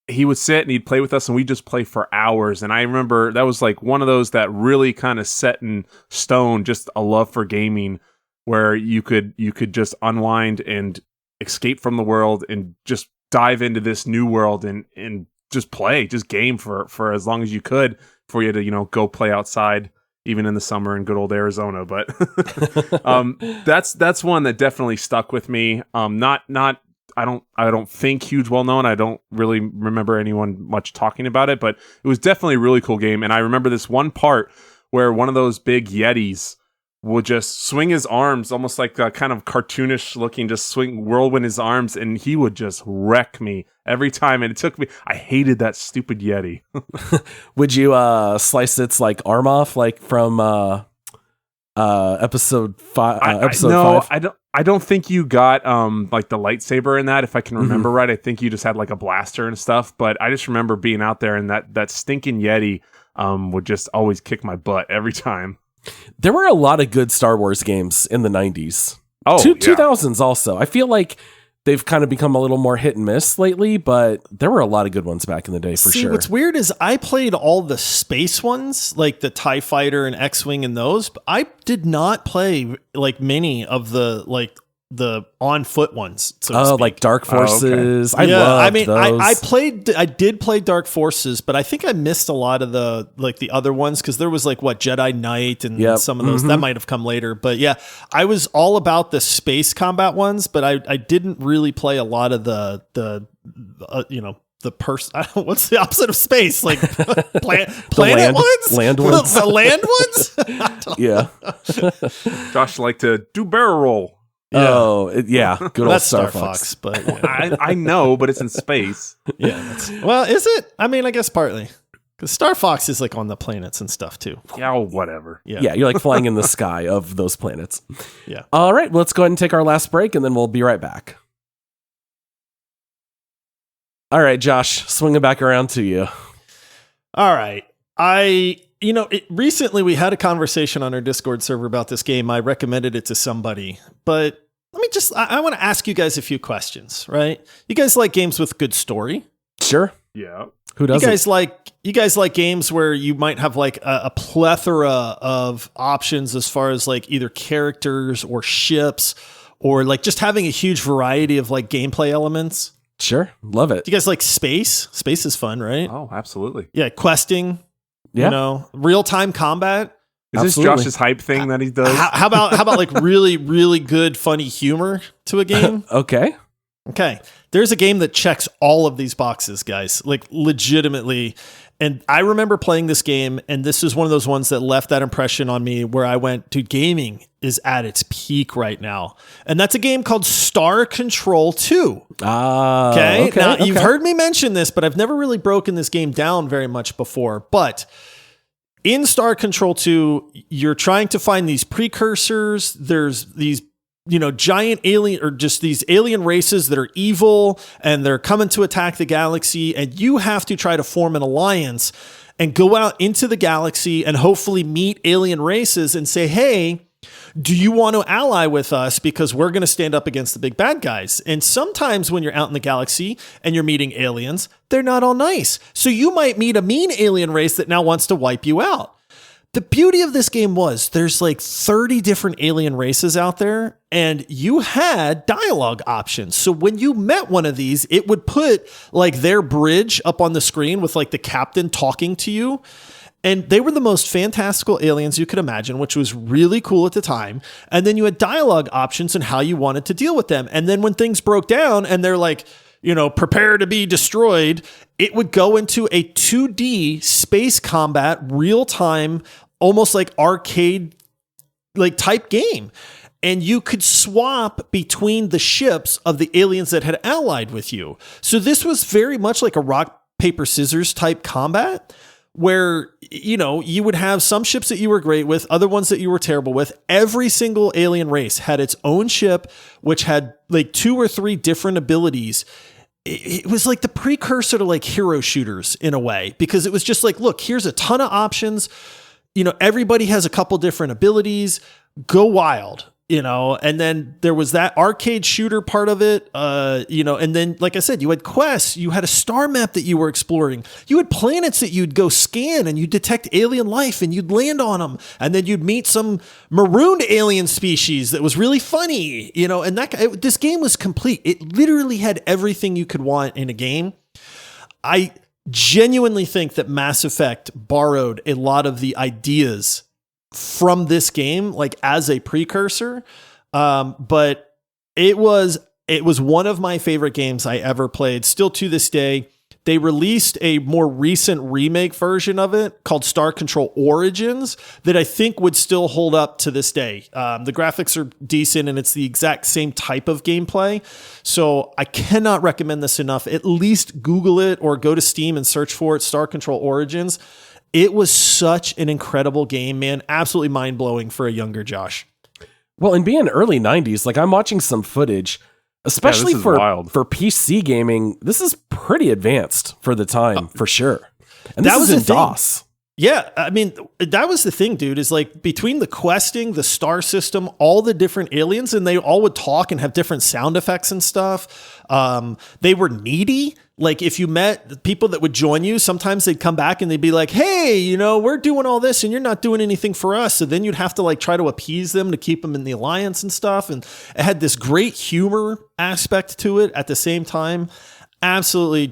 he would sit and he'd play with us, and we'd just play for hours. And I remember that was like one of those that really kind of set in stone just a love for gaming, where you could just unwind and escape from the world and just dive into this new world and just play, just game for as long as you could before you had to, go play outside, even in the summer in good old Arizona. But that's one that definitely stuck with me. I don't think huge well known. I don't really remember anyone much talking about it, but it was definitely a really cool game. And I remember this one part where one of those big Yetis would just swing his arms, almost like a kind of cartoonish looking, just whirlwind his arms, and he would just wreck me every time. And it took me, I hated that stupid Yeti. Would you slice its like arm off, like from episode 5? No, I don't think you got like the lightsaber in that, if I can remember right. I think you just had like a blaster and stuff. But I just remember being out there, and that stinking Yeti would just always kick my butt every time. There were a lot of good Star Wars games in the 90s. Oh, 2000s also. I feel like they've kind of become a little more hit and miss lately, but there were a lot of good ones back in the day for sure. What's weird is I played all the space ones, like the TIE Fighter and X-Wing and those, but I did not play like many of the on foot ones. So to speak. Like Dark Forces. Okay. I loved those. I did play Dark Forces, but I think I missed a lot of the other ones, because there was like Jedi Knight and some of those that might have come later. But yeah, I was all about the space combat ones, but I didn't really play a lot of the what's the opposite of space? Like planet ones? Land ones? The land ones? Yeah. Josh liked to do barrel roll. Yeah. Oh, yeah. Good old That's Star Fox. But yeah. I know, but it's in space. Yeah. Well, is it? I mean, I guess partly. Because Star Fox is like on the planets and stuff too. Yeah, well, whatever. Yeah, you're like flying in the sky of those planets. Yeah. All right, let's go ahead and take our last break, and then we'll be right back. All right, Josh, swinging back around to you. All right. Recently we had a conversation on our Discord server about this game. I recommended it to somebody, but I want to ask you guys a few questions, right? You guys like games with good story? Sure. Yeah. Who doesn't? You guys like games where you might have like a plethora of options as far as like either characters or ships, or like just having a huge variety of like gameplay elements? Sure. Love it. Do you guys like space? Space is fun, right? Oh, absolutely. Yeah. Questing. Yeah. Real-time combat. Is Absolutely. this Josh's hype thing that he does? How about like really, really good, funny humor to a game? Okay. There's a game that checks all of these boxes, guys, like legitimately. And I remember playing this game, and this is one of those ones that left that impression on me where I went, dude, gaming is at its peak right now. And that's a game called Star Control 2. Okay. Now, you've heard me mention this, but I've never really broken this game down very much before. But in Star Control 2, you're trying to find these precursors. There's these giant alien, or just these alien races that are evil, and they're coming to attack the galaxy, and you have to try to form an alliance and go out into the galaxy and hopefully meet alien races and say, hey, do you want to ally with us? Because we're going to stand up against the big bad guys. And sometimes when you're out in the galaxy and you're meeting aliens, they're not all nice. So you might meet a mean alien race that now wants to wipe you out. The beauty of this game was there's like 30 different alien races out there, and you had dialogue options. So when you met one of these, it would put like their bridge up on the screen with like the captain talking to you. And they were the most fantastical aliens you could imagine, which was really cool at the time. And then you had dialogue options and how you wanted to deal with them. And then when things broke down and they're like, prepare to be destroyed, it would go into a 2D space combat, real time, almost like arcade like type game. And you could swap between the ships of the aliens that had allied with you. So this was very much like a rock, paper, scissors type combat, where, you would have some ships that you were great with, other ones that you were terrible with. Every single alien race had its own ship, which had like 2 or 3 different abilities. It was like the precursor to like hero shooters in a way, because it was just like, look, here's a ton of options. everybody has a couple different abilities. Go wild. And then there was that arcade shooter part of it, and then, like I said, you had quests, you had a star map that you were exploring, you had planets that you'd go scan and you'd detect alien life and you'd land on them, and then you'd meet some marooned alien species that was really funny, and this game was complete. It literally had everything you could want in a game. I genuinely think that Mass Effect borrowed a lot of the ideas from this game, like as a precursor. But it was one of my favorite games I ever played. Still to this day, they released a more recent remake version of it called Star Control Origins that I think would still hold up to this day. The graphics are decent and it's the exact same type of gameplay. So I cannot recommend this enough. At least Google it or go to Steam and search for it, Star Control Origins. It was such an incredible game, man. Absolutely mind-blowing for a younger Josh. Well, and being early 90s, like I'm watching some footage, especially for PC gaming. This is pretty advanced for the time, for sure. And this was in DOS. Yeah, I mean, that was the thing, dude, is like between the questing, the star system, all the different aliens, and they all would talk and have different sound effects and stuff. They were needy. Like if you met people that would join you, sometimes they'd come back and they'd be like, hey, we're doing all this and you're not doing anything for us. So then you'd have to like try to appease them to keep them in the alliance and stuff. And it had this great humor aspect to it at the same time. Absolutely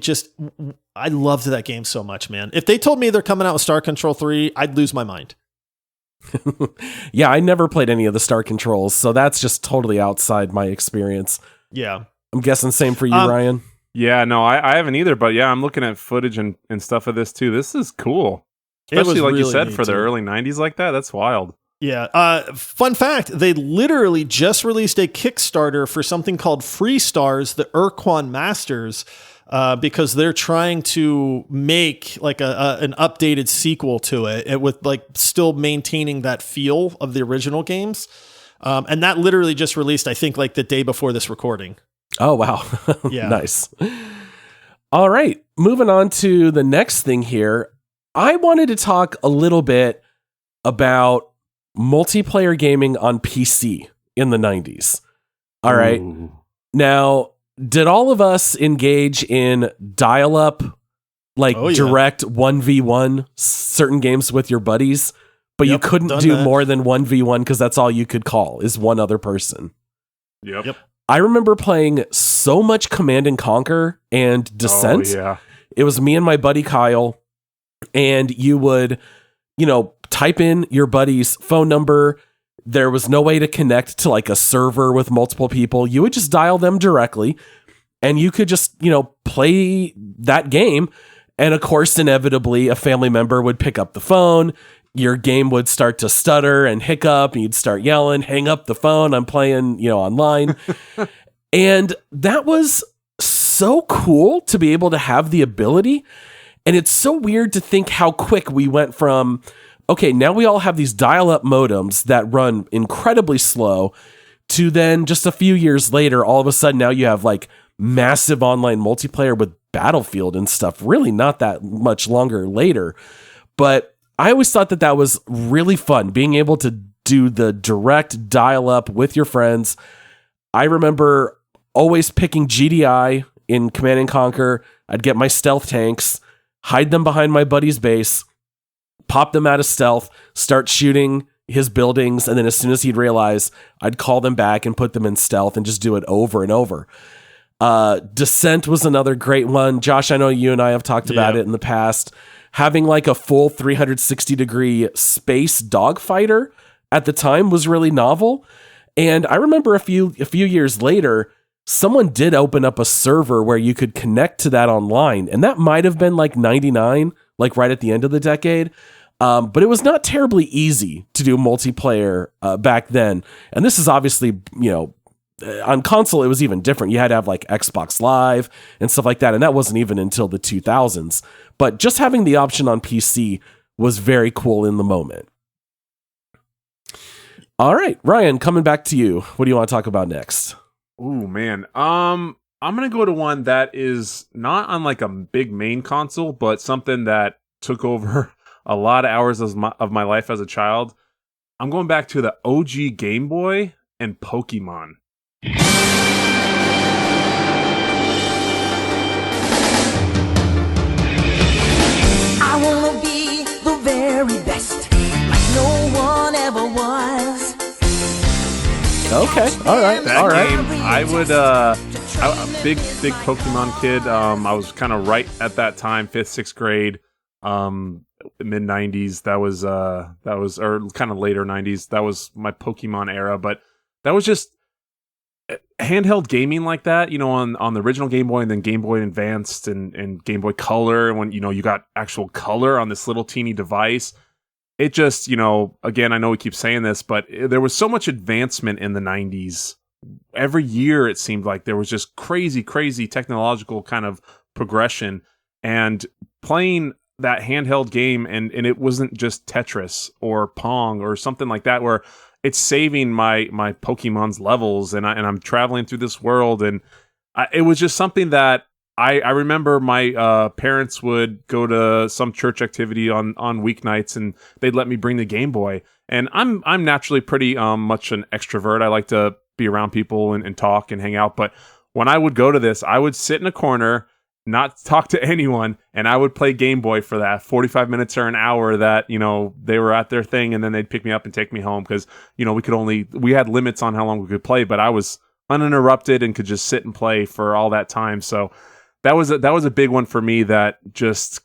I loved that game so much, man. If they told me they're coming out with Star Control 3, I'd lose my mind. Yeah, I never played any of the Star Controls, so that's just totally outside my experience. Yeah. I'm guessing same for you, Ryan. Yeah, no, I haven't either, but yeah, I'm looking at footage and stuff of this too. This is cool. Especially like really you said, for the early 90s like that. That's wild. Yeah. Fun fact, they literally just released a Kickstarter for something called Free Stars, the Urquan Masters, because they're trying to make like an updated sequel to it with like still maintaining that feel of the original games. And that literally just released, I think, like the day before this recording. Oh, wow. Yeah. Nice. All right. Moving on to the next thing here. I wanted to talk a little bit about multiplayer gaming on PC in the 90s. All right. Ooh. Now, did all of us engage in dial-up, like direct 1v1 certain games with your buddies, but you couldn't do more than 1v1 because that's all you could call is one other person? Yep. I remember playing so much Command and Conquer and Descent. Oh, yeah. It was me and my buddy Kyle, and you would, type in your buddy's phone number. There was no way to connect to like a server with multiple people. You would just dial them directly, and you could just, play that game. And of course, inevitably, a family member would pick up the phone. Your game would start to stutter and hiccup, and you'd start yelling, hang up the phone, I'm playing, online. And that was so cool to be able to have the ability. And it's so weird to think how quick we went from, okay, now we all have these dial-up modems that run incredibly slow, to then just a few years later, all of a sudden now you have like massive online multiplayer with Battlefield and stuff, really not that much longer later. But I always thought that was really fun, being able to do the direct dial-up with your friends. I remember always picking GDI in Command & Conquer. I'd get my stealth tanks, hide them behind my buddy's base, pop them out of stealth, start shooting his buildings, and then as soon as he'd realize, I'd call them back and put them in stealth and just do it over and over. Descent was another great one. Josh, I know you and I have talked about it in the past. Having like a full 360-degree space dogfighter at the time was really novel. And I remember a few years later, someone did open up a server where you could connect to that online. And that might have been like 99, like right at the end of the decade. But it was not terribly easy to do multiplayer back then. And this is obviously, on console, it was even different. You had to have like Xbox Live and stuff like that. And that wasn't even until the 2000s. But just having the option on PC was very cool in the moment. All right, Ryan, coming back to you. What do you want to talk about next? Ooh, man. I'm going to go to one that is not on like a big main console, but something that took over a lot of hours of my life as a child. I'm going back to the OG Game Boy and Pokemon. I wanna be the very best, like no one ever was. Okay. All right. That game, I would, big Pokemon kid. I was kind of right at that time, 5th, 6th grade, mid 90s. That was, or kind of later 90s. That was my Pokemon era, but that was just handheld gaming like that, on the original Game Boy and then Game Boy Advanced and Game Boy Color. When, you got actual color on this little teeny device. It just, again, I know we keep saying this, but there was so much advancement in the 90s. Every year, it seemed like there was just crazy, crazy technological kind of progression. And playing that handheld game, and it wasn't just Tetris or Pong or something like that, where it's saving my Pokemon's levels, and I'm traveling through this world. And it was just something that I remember my parents would go to some church activity on weeknights, and they'd let me bring the Game Boy. And I'm naturally pretty much an extrovert. I like to be around people and talk and hang out. But when I would go to this, I would sit in a corner, not talk to anyone, and I would play Game Boy for that 45 minutes or an hour that, they were at their thing, and then they'd pick me up and take me home because, we had limits on how long we could play, but I was uninterrupted and could just sit and play for all that time. So that was a big one for me that just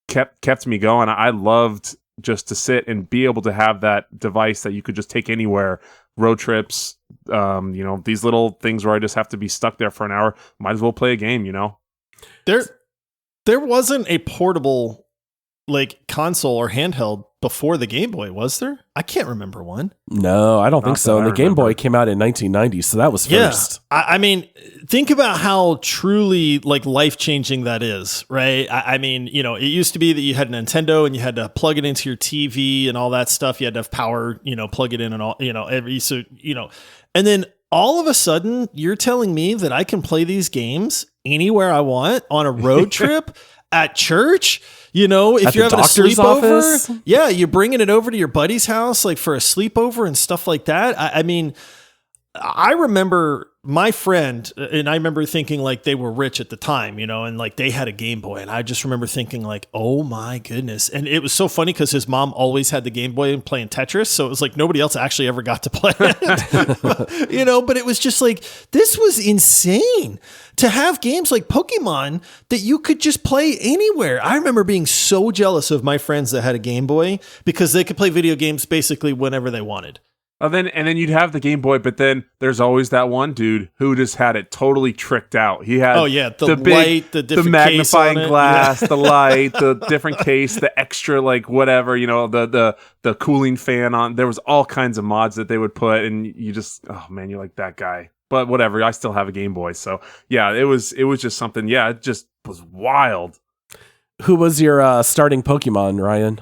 kept me going. I loved just to sit and be able to have that device that you could just take anywhere, road trips, these little things where I just have to be stuck there for an hour. Might as well play a game, There wasn't a portable console or handheld before the Game Boy, was there? I can't remember one. No, I don't think Not so. that And I the Game Boy remember. came out in 1990, so that was first. Yeah. I mean, think about how truly life-changing that is, right? I mean, it used to be that you had a Nintendo and you had to plug it into your TV and all that stuff. You had to have power, plug it in and all, and then all of a sudden you're telling me that I can play these games anywhere I want on a road trip at church. If At you're the having a doctor's sleepover, office? yeah, you're bringing it over to your buddy's house, for a sleepover and stuff like that. I mean, I remember my friend, and I remember thinking they were rich at the time, and they had a Game Boy. And I just remember thinking oh my goodness. And it was so funny because his mom always had the Game Boy and playing Tetris. So it was nobody else actually ever got to play it, but it was just this was insane to have games like Pokemon that you could just play anywhere. I remember being so jealous of my friends that had a Game Boy because they could play video games basically whenever they wanted. And then you'd have the Game Boy, but then there's always that one dude who just had it totally tricked out. He had the light, the different magnifying case on it. glass, Yeah. the light, the different case, the extra whatever, the cooling fan on. There was all kinds of mods that they would put, and you just, oh man, you're like that guy. But whatever, I still have a Game Boy, so yeah, it was just something. Yeah, it just was wild. Who was your starting Pokemon, Ryan?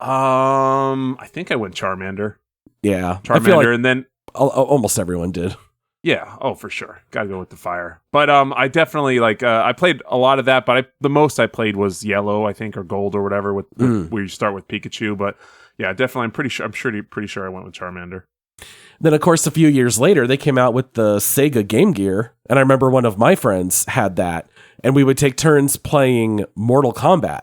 I think I went Charmander. Yeah. Charmander, I feel like and then almost everyone did. yeah, oh for sure, gotta go with the fire. But I definitely I played a lot of that, but the most I played was Yellow, I think, or Gold or whatever, where you start with Pikachu. But yeah, definitely, I'm pretty sure I went with Charmander. Then, of course, a few years later, they came out with the Sega Game Gear. And I remember one of my friends had that. And we would take turns playing Mortal Kombat.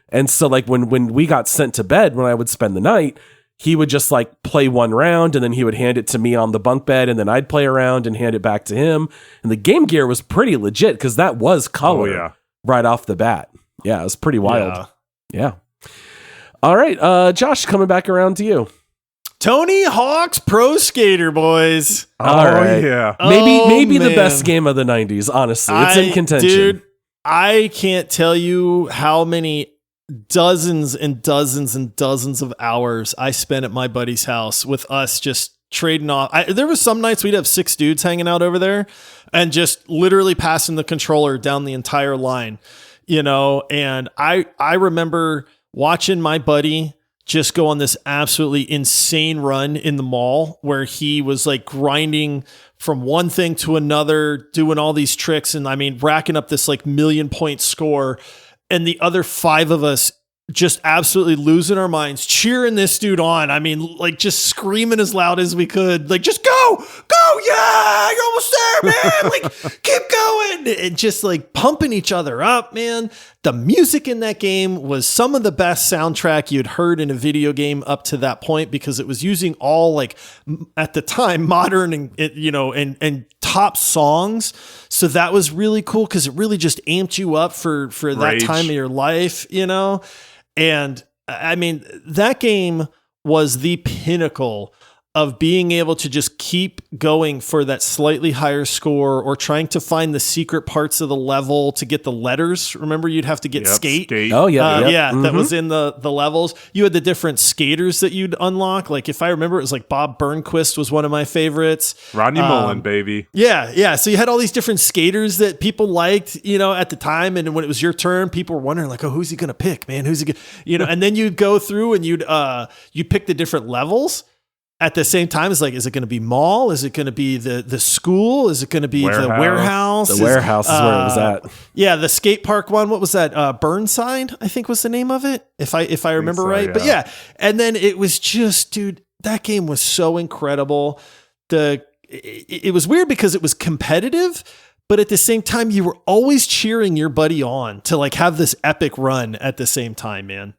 And so, when we got sent to bed, when I would spend the night, he would just play one round, and then he would hand it to me on the bunk bed, and then I'd play around and hand it back to him. And the Game Gear was pretty legit because that was color right off the bat. Yeah, it was pretty wild. Yeah. All right, Josh, coming back around to you. Tony Hawk's Pro Skater, boys. All right. Yeah. Maybe the man. best game of the 90s, honestly. It's in contention. Dude, I can't tell you how many dozens and dozens and dozens of hours I spent at my buddy's house with us just trading off. There was some nights we'd have 6 dudes hanging out over there and just literally passing the controller down the entire line, and I remember watching my buddy just go on this absolutely insane run in the mall where he was grinding from one thing to another, doing all these tricks. And racking up this 1,000,000 point score. And the other 5 of us just absolutely losing our minds, cheering this dude on. I mean, like just screaming as loud as we could, like just go, yeah, you're almost there, man. Like keep going, and just like pumping each other up, man. The music in that game was some of the best soundtrack you'd heard in a video game up to that point, because it was using all like at the time modern and top songs. So that was really cool because it really just amped you up for that Rage. time of your life, And I mean, that game was the pinnacle of being able to just keep going for that slightly higher score, or trying to find the secret parts of the level to get the letters. Remember, you'd have to get skate. Oh, yeah. That was in the levels. You had the different skaters that you'd unlock. Like, if I remember, it was like Bob Burnquist was one of my favorites. Rodney Mullen, baby. Yeah. So you had all these different skaters that people liked, at the time. And when it was your turn, people were wondering like, oh, who's he going to pick, man? Who's he going to, and then you'd go through and you'd pick the different levels. At the same time, it's like, is it going to be mall? Is it going to be the school? Is it going to be the warehouse? The warehouse is where it was at. Yeah, the skate park one. What was that? Burnside, I think was the name of it, if I remember right. Yeah. But yeah, and then it was just, dude, that game was so incredible. It was weird because it was competitive, but at the same time, you were always cheering your buddy on to like have this epic run at the same time, man.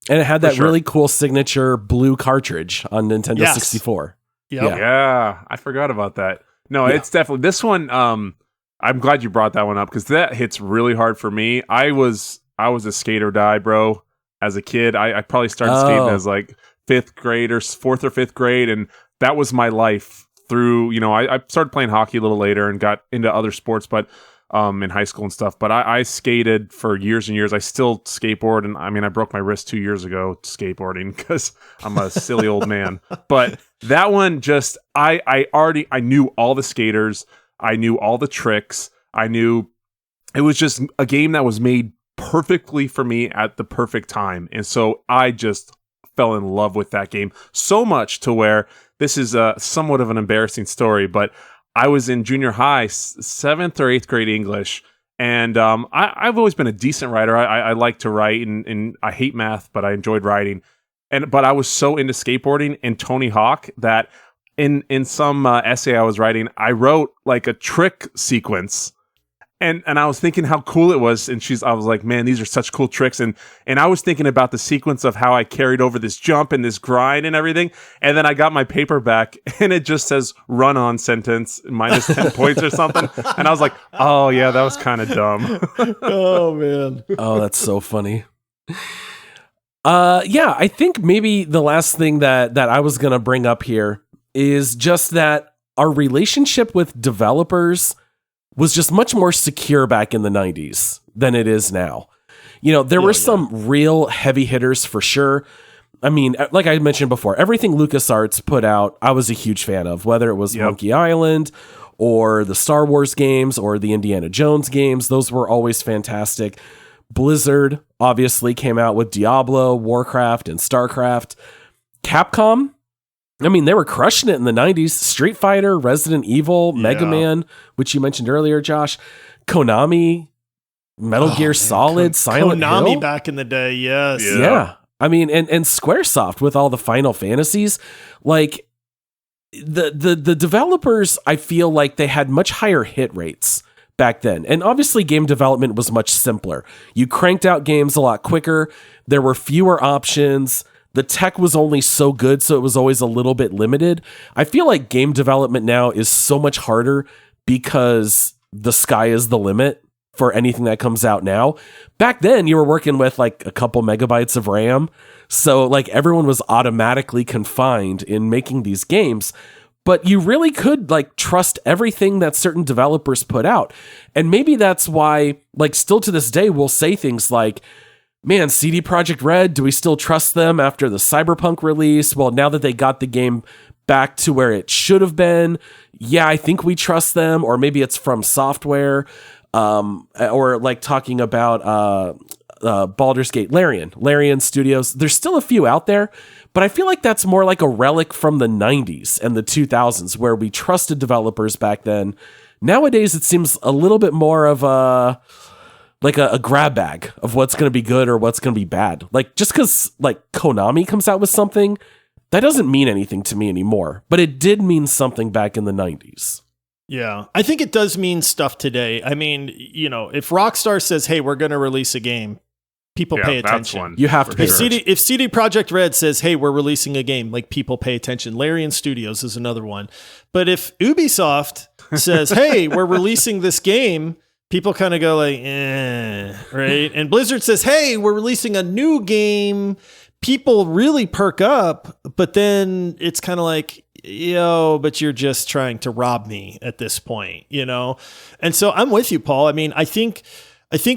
And it had that really cool signature blue cartridge on Nintendo 64. Yep. Yeah, I forgot about that. No, it's definitely this one. I'm glad you brought that one up because that hits really hard for me. I was a skate or die, bro. As a kid, I probably started skating as like 5th grade or 4th or 5th grade, and that was my life through. I started playing hockey a little later and got into other sports, but in high school and stuff. But I skated for years and years. I still skateboard, and I mean, I broke my wrist 2 years ago skateboarding because I'm a silly old man. But that one, just I knew all the skaters. I knew all the tricks. I knew it was just a game that was made perfectly for me at the perfect time. And so I just fell in love with that game so much to where this is somewhat of an embarrassing story, but I was in junior high, 7th or 8th grade English, and I've always been a decent writer. I like to write, and I hate math, but I enjoyed writing. But I was so into skateboarding and Tony Hawk that in some essay I was writing, I wrote like a trick sequence. And I was thinking how cool it was, and I was like, man, these are such cool tricks. And I was thinking about the sequence of how I carried over this jump and this grind and everything. And then I got my paper back, and it just says run on sentence minus 10 points or something. And I was like, oh yeah, that was kind of dumb. Oh man. Oh, that's so funny. Yeah, I think maybe the last thing that I was gonna bring up here is just that our relationship with developers was just much more secure back in the 90s than it is now. There were some real heavy hitters for sure. I mean, like I mentioned before, everything LucasArts put out, I was a huge fan of, whether it was Monkey Island or the Star Wars games or the Indiana Jones games. Those were always fantastic. Blizzard obviously came out with Diablo, Warcraft, and StarCraft. Capcom, I mean, they were crushing it in the 90s. Street Fighter, Resident Evil, Mega Man, which you mentioned earlier, Josh. Konami, Metal Gear Solid, Silent Hill. Konami back in the day, yes. Yeah. I mean, and Squaresoft with all the Final Fantasies. Like, the developers, I feel like they had much higher hit rates back then. And obviously, game development was much simpler. You cranked out games a lot quicker. There were fewer options. The tech was only so good, so it was always a little bit limited. I feel like game development now is so much harder because the sky is the limit for anything that comes out now. Back then, you were working with like a couple megabytes of RAM. So like everyone was automatically confined in making these games, but you really could like trust everything that certain developers put out. And maybe that's why, like, still to this day, we'll say things like, man, CD Projekt Red, do we still trust them after the Cyberpunk release? Well, now that they got the game back to where it should have been, yeah, I think we trust them. Or maybe it's From Software, or like talking about Baldur's Gate, Larian Studios. There's still a few out there, but I feel like that's more like a relic from the 90s and the 2000s where we trusted developers back then. Nowadays, it seems a little bit more of a, like a grab bag of what's going to be good or what's going to be bad. Like just because like Konami comes out with something, that doesn't mean anything to me anymore. But it did mean something back in the 90s. Yeah, I think it does mean stuff today. I mean, if Rockstar says, "Hey, we're going to release a game," people pay attention. You have to pay attention. If CD Projekt Red says, "Hey, we're releasing a game," like people pay attention. Larian Studios is another one. But if Ubisoft says, "Hey, we're releasing this game," people kind of go like, right? And Blizzard says, "Hey, we're releasing a new game." People really perk up, but then it's kind of like, but you're just trying to rob me at this point, And so I'm with you, Paul. I mean, I think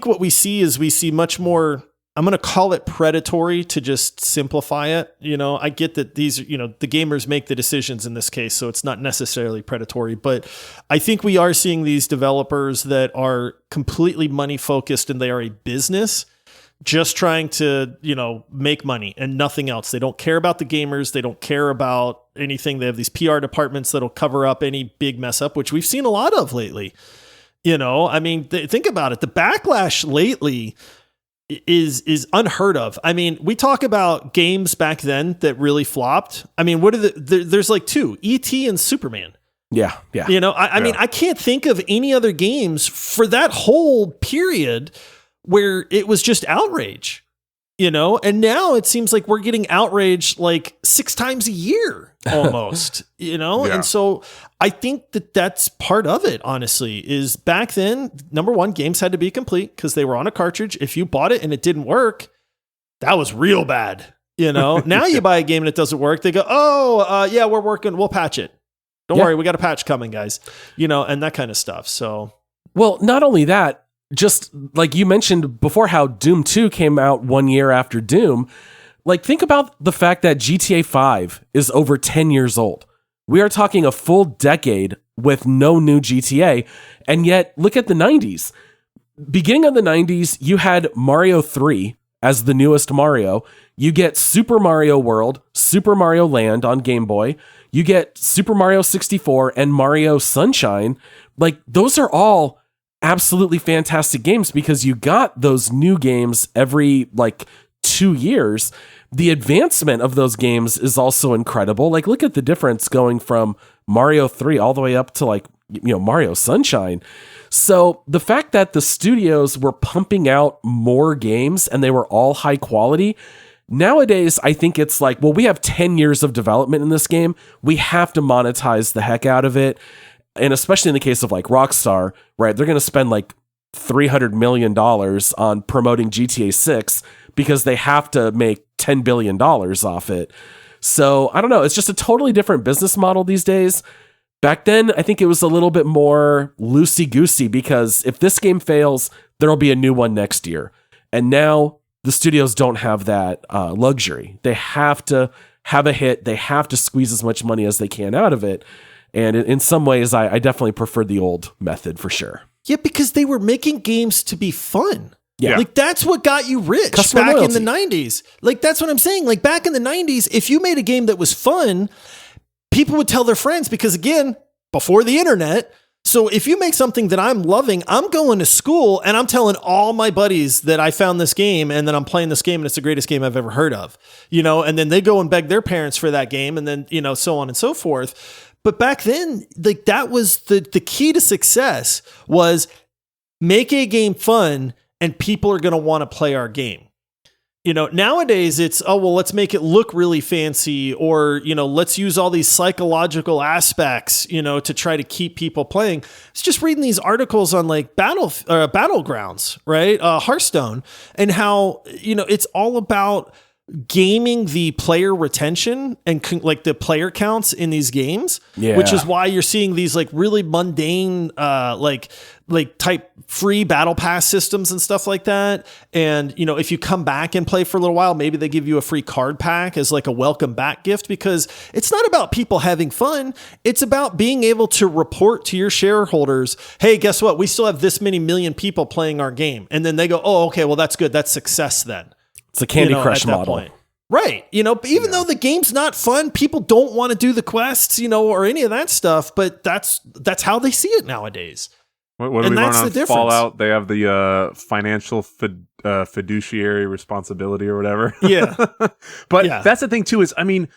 what we see much more, I'm going to call it predatory to just simplify it. I get that these, the gamers make the decisions in this case, so it's not necessarily predatory, but I think we are seeing these developers that are completely money focused and they are a business just trying to, make money and nothing else. They don't care about the gamers. They don't care about anything. They have these PR departments that'll cover up any big mess up, which we've seen a lot of lately. I mean, think about it. The backlash lately is unheard of. I mean, we talk about games back then that really flopped. I mean, there's like two, E.T. and Superman. Yeah. I mean, I can't think of any other games for that whole period where it was just outrage, and now it seems like we're getting outraged like 6 times a year almost, And so I think that's part of it, honestly, is back then, number one, games had to be complete because they were on a cartridge. If you bought it and it didn't work, that was real bad, Now you buy a game and it doesn't work. They go, we're working. We'll patch it. Don't worry. We got a patch coming, guys, and that kind of stuff. So, well, not only that, just like you mentioned before, how Doom 2 came out 1 year after Doom. Like, think about the fact that GTA 5 is over 10 years old. We are talking a full decade with no new GTA. And yet, look at the 90s. Beginning of the 90s, you had Mario 3 as the newest Mario. You get Super Mario World, Super Mario Land on Game Boy. You get Super Mario 64 and Mario Sunshine. Like, those are all absolutely fantastic games because you got those new games every 2 years. The advancement of those games is also incredible. Like, look at the difference going from Mario 3 all the way up to Mario Sunshine. So the fact that the studios were pumping out more games and they were all high quality, nowadays I think it's like, well, we have 10 years of development in this game. We have to monetize the heck out of it. And especially in the case of Rockstar, right? They're going to spend $300 million on promoting GTA 6 because they have to make $10 billion off it. So I don't know. It's just a totally different business model these days. Back then, I think it was a little bit more loosey-goosey because if this game fails, there'll be a new one next year. And now the studios don't have that luxury. They have to have a hit. They have to squeeze as much money as they can out of it. And in some ways, I definitely prefer the old method for sure. Yeah, because they were making games to be fun. Yeah. That's what got you rich Customer back loyalty. in the 90s. That's what I'm saying. Back in the 90s, if you made a game that was fun, people would tell their friends because, again, before the internet. So if you make something that I'm loving, I'm going to school and I'm telling all my buddies that I found this game and that I'm playing this game and it's the greatest game I've ever heard of, and then they go and beg their parents for that game and then, so on and so forth. But back then, that was the key to success was make a game fun and people are going to want to play our game. Nowadays it's, let's make it look really fancy or, let's use all these psychological aspects, to try to keep people playing. It's just reading these articles on Battlegrounds, right? Hearthstone and how, it's all about gaming the player retention and the player counts in these games, which is why you're seeing these really mundane, type free battle pass systems and stuff like that. And, if you come back and play for a little while, maybe they give you a free card pack as a welcome back gift, because it's not about people having fun. It's about being able to report to your shareholders, hey, guess what? We still have this many million people playing our game. And then they go, oh, okay, well, that's good. That's success then. It's a Candy Crush model. Point. Right. Even though the game's not fun, people don't want to do the quests, or any of that stuff, but that's how they see it nowadays. What do And we learn that's on the difference. Fallout? They have the financial fiduciary responsibility or whatever. Yeah. But Yeah. that's the thing too, is I mean,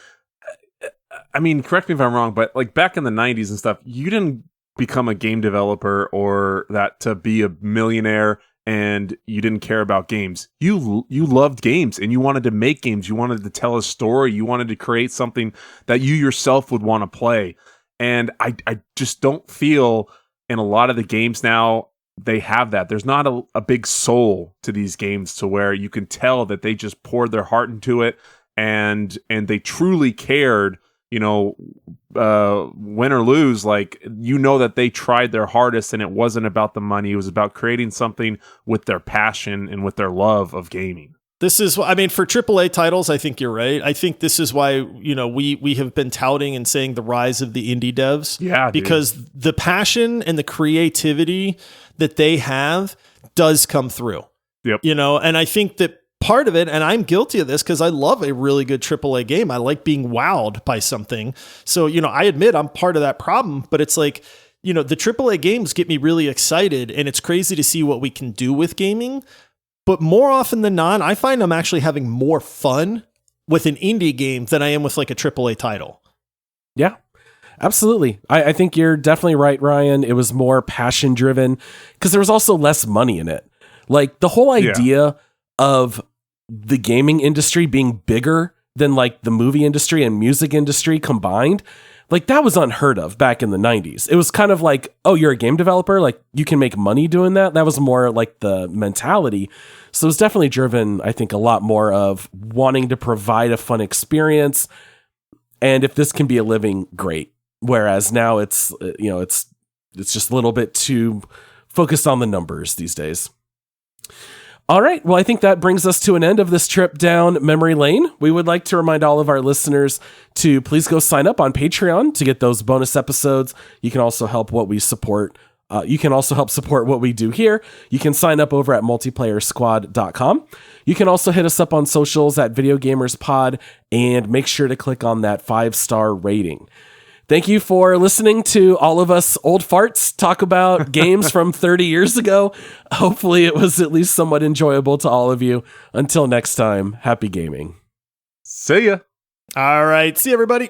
correct me if I'm wrong, but like back in the 90s and stuff, you didn't become a game developer or that to be a millionaire and you didn't care about games. You loved games and you wanted to make games. You wanted to tell a story. You wanted to create something that you yourself would want to play. And I just don't feel in a lot of the games now they have that. There's not a big soul to these games to where you can tell that they just poured their heart into it and they truly cared, you know, win or lose, like, you know, that they tried their hardest and it wasn't about the money. It was about creating something with their passion and with their love of gaming. This is, I mean, for AAA titles, I think you're right. I think this is why, you know, we have been touting and saying the rise of the indie devs. Yeah, because the passion and the creativity that they have does come through. Yep. You know, and I think that part of it, and I'm guilty of this because I love a really good AAA game. I like being wowed by something. So, you know, I admit I'm part of that problem, but it's like, you know, the AAA games get me really excited and it's crazy to see what we can do with gaming. But more often than not, I find I'm actually having more fun with an indie game than I am with like a AAA title. Yeah, absolutely. I think you're definitely right, Ryan. It was more passion driven because there was also less money in it. Like the whole idea of the gaming industry being bigger than like the movie industry and music industry combined, like that was unheard of back in the 90s. It was kind of like, oh, you're a game developer, like you can make money doing that. That was more like the mentality. So it's definitely driven, I think, a lot more of wanting to provide a fun experience. And if this can be a living, great. Whereas now it's, you know, it's just a little bit too focused on the numbers these days. All right. Well, I think that brings us to an end of this trip down memory lane. We would like to remind all of our listeners to please go sign up on Patreon to get those bonus episodes. You can also help what we support. You can also help support what we do here. You can sign up over at multiplayersquad.com. You can also hit us up on socials at Video Gamers Pod and make sure to click on that 5-star rating. Thank you for listening to all of us old farts talk about games from 30 years ago. Hopefully it was at least somewhat enjoyable to all of you. Until next time, happy gaming. See ya. All right. See you, everybody.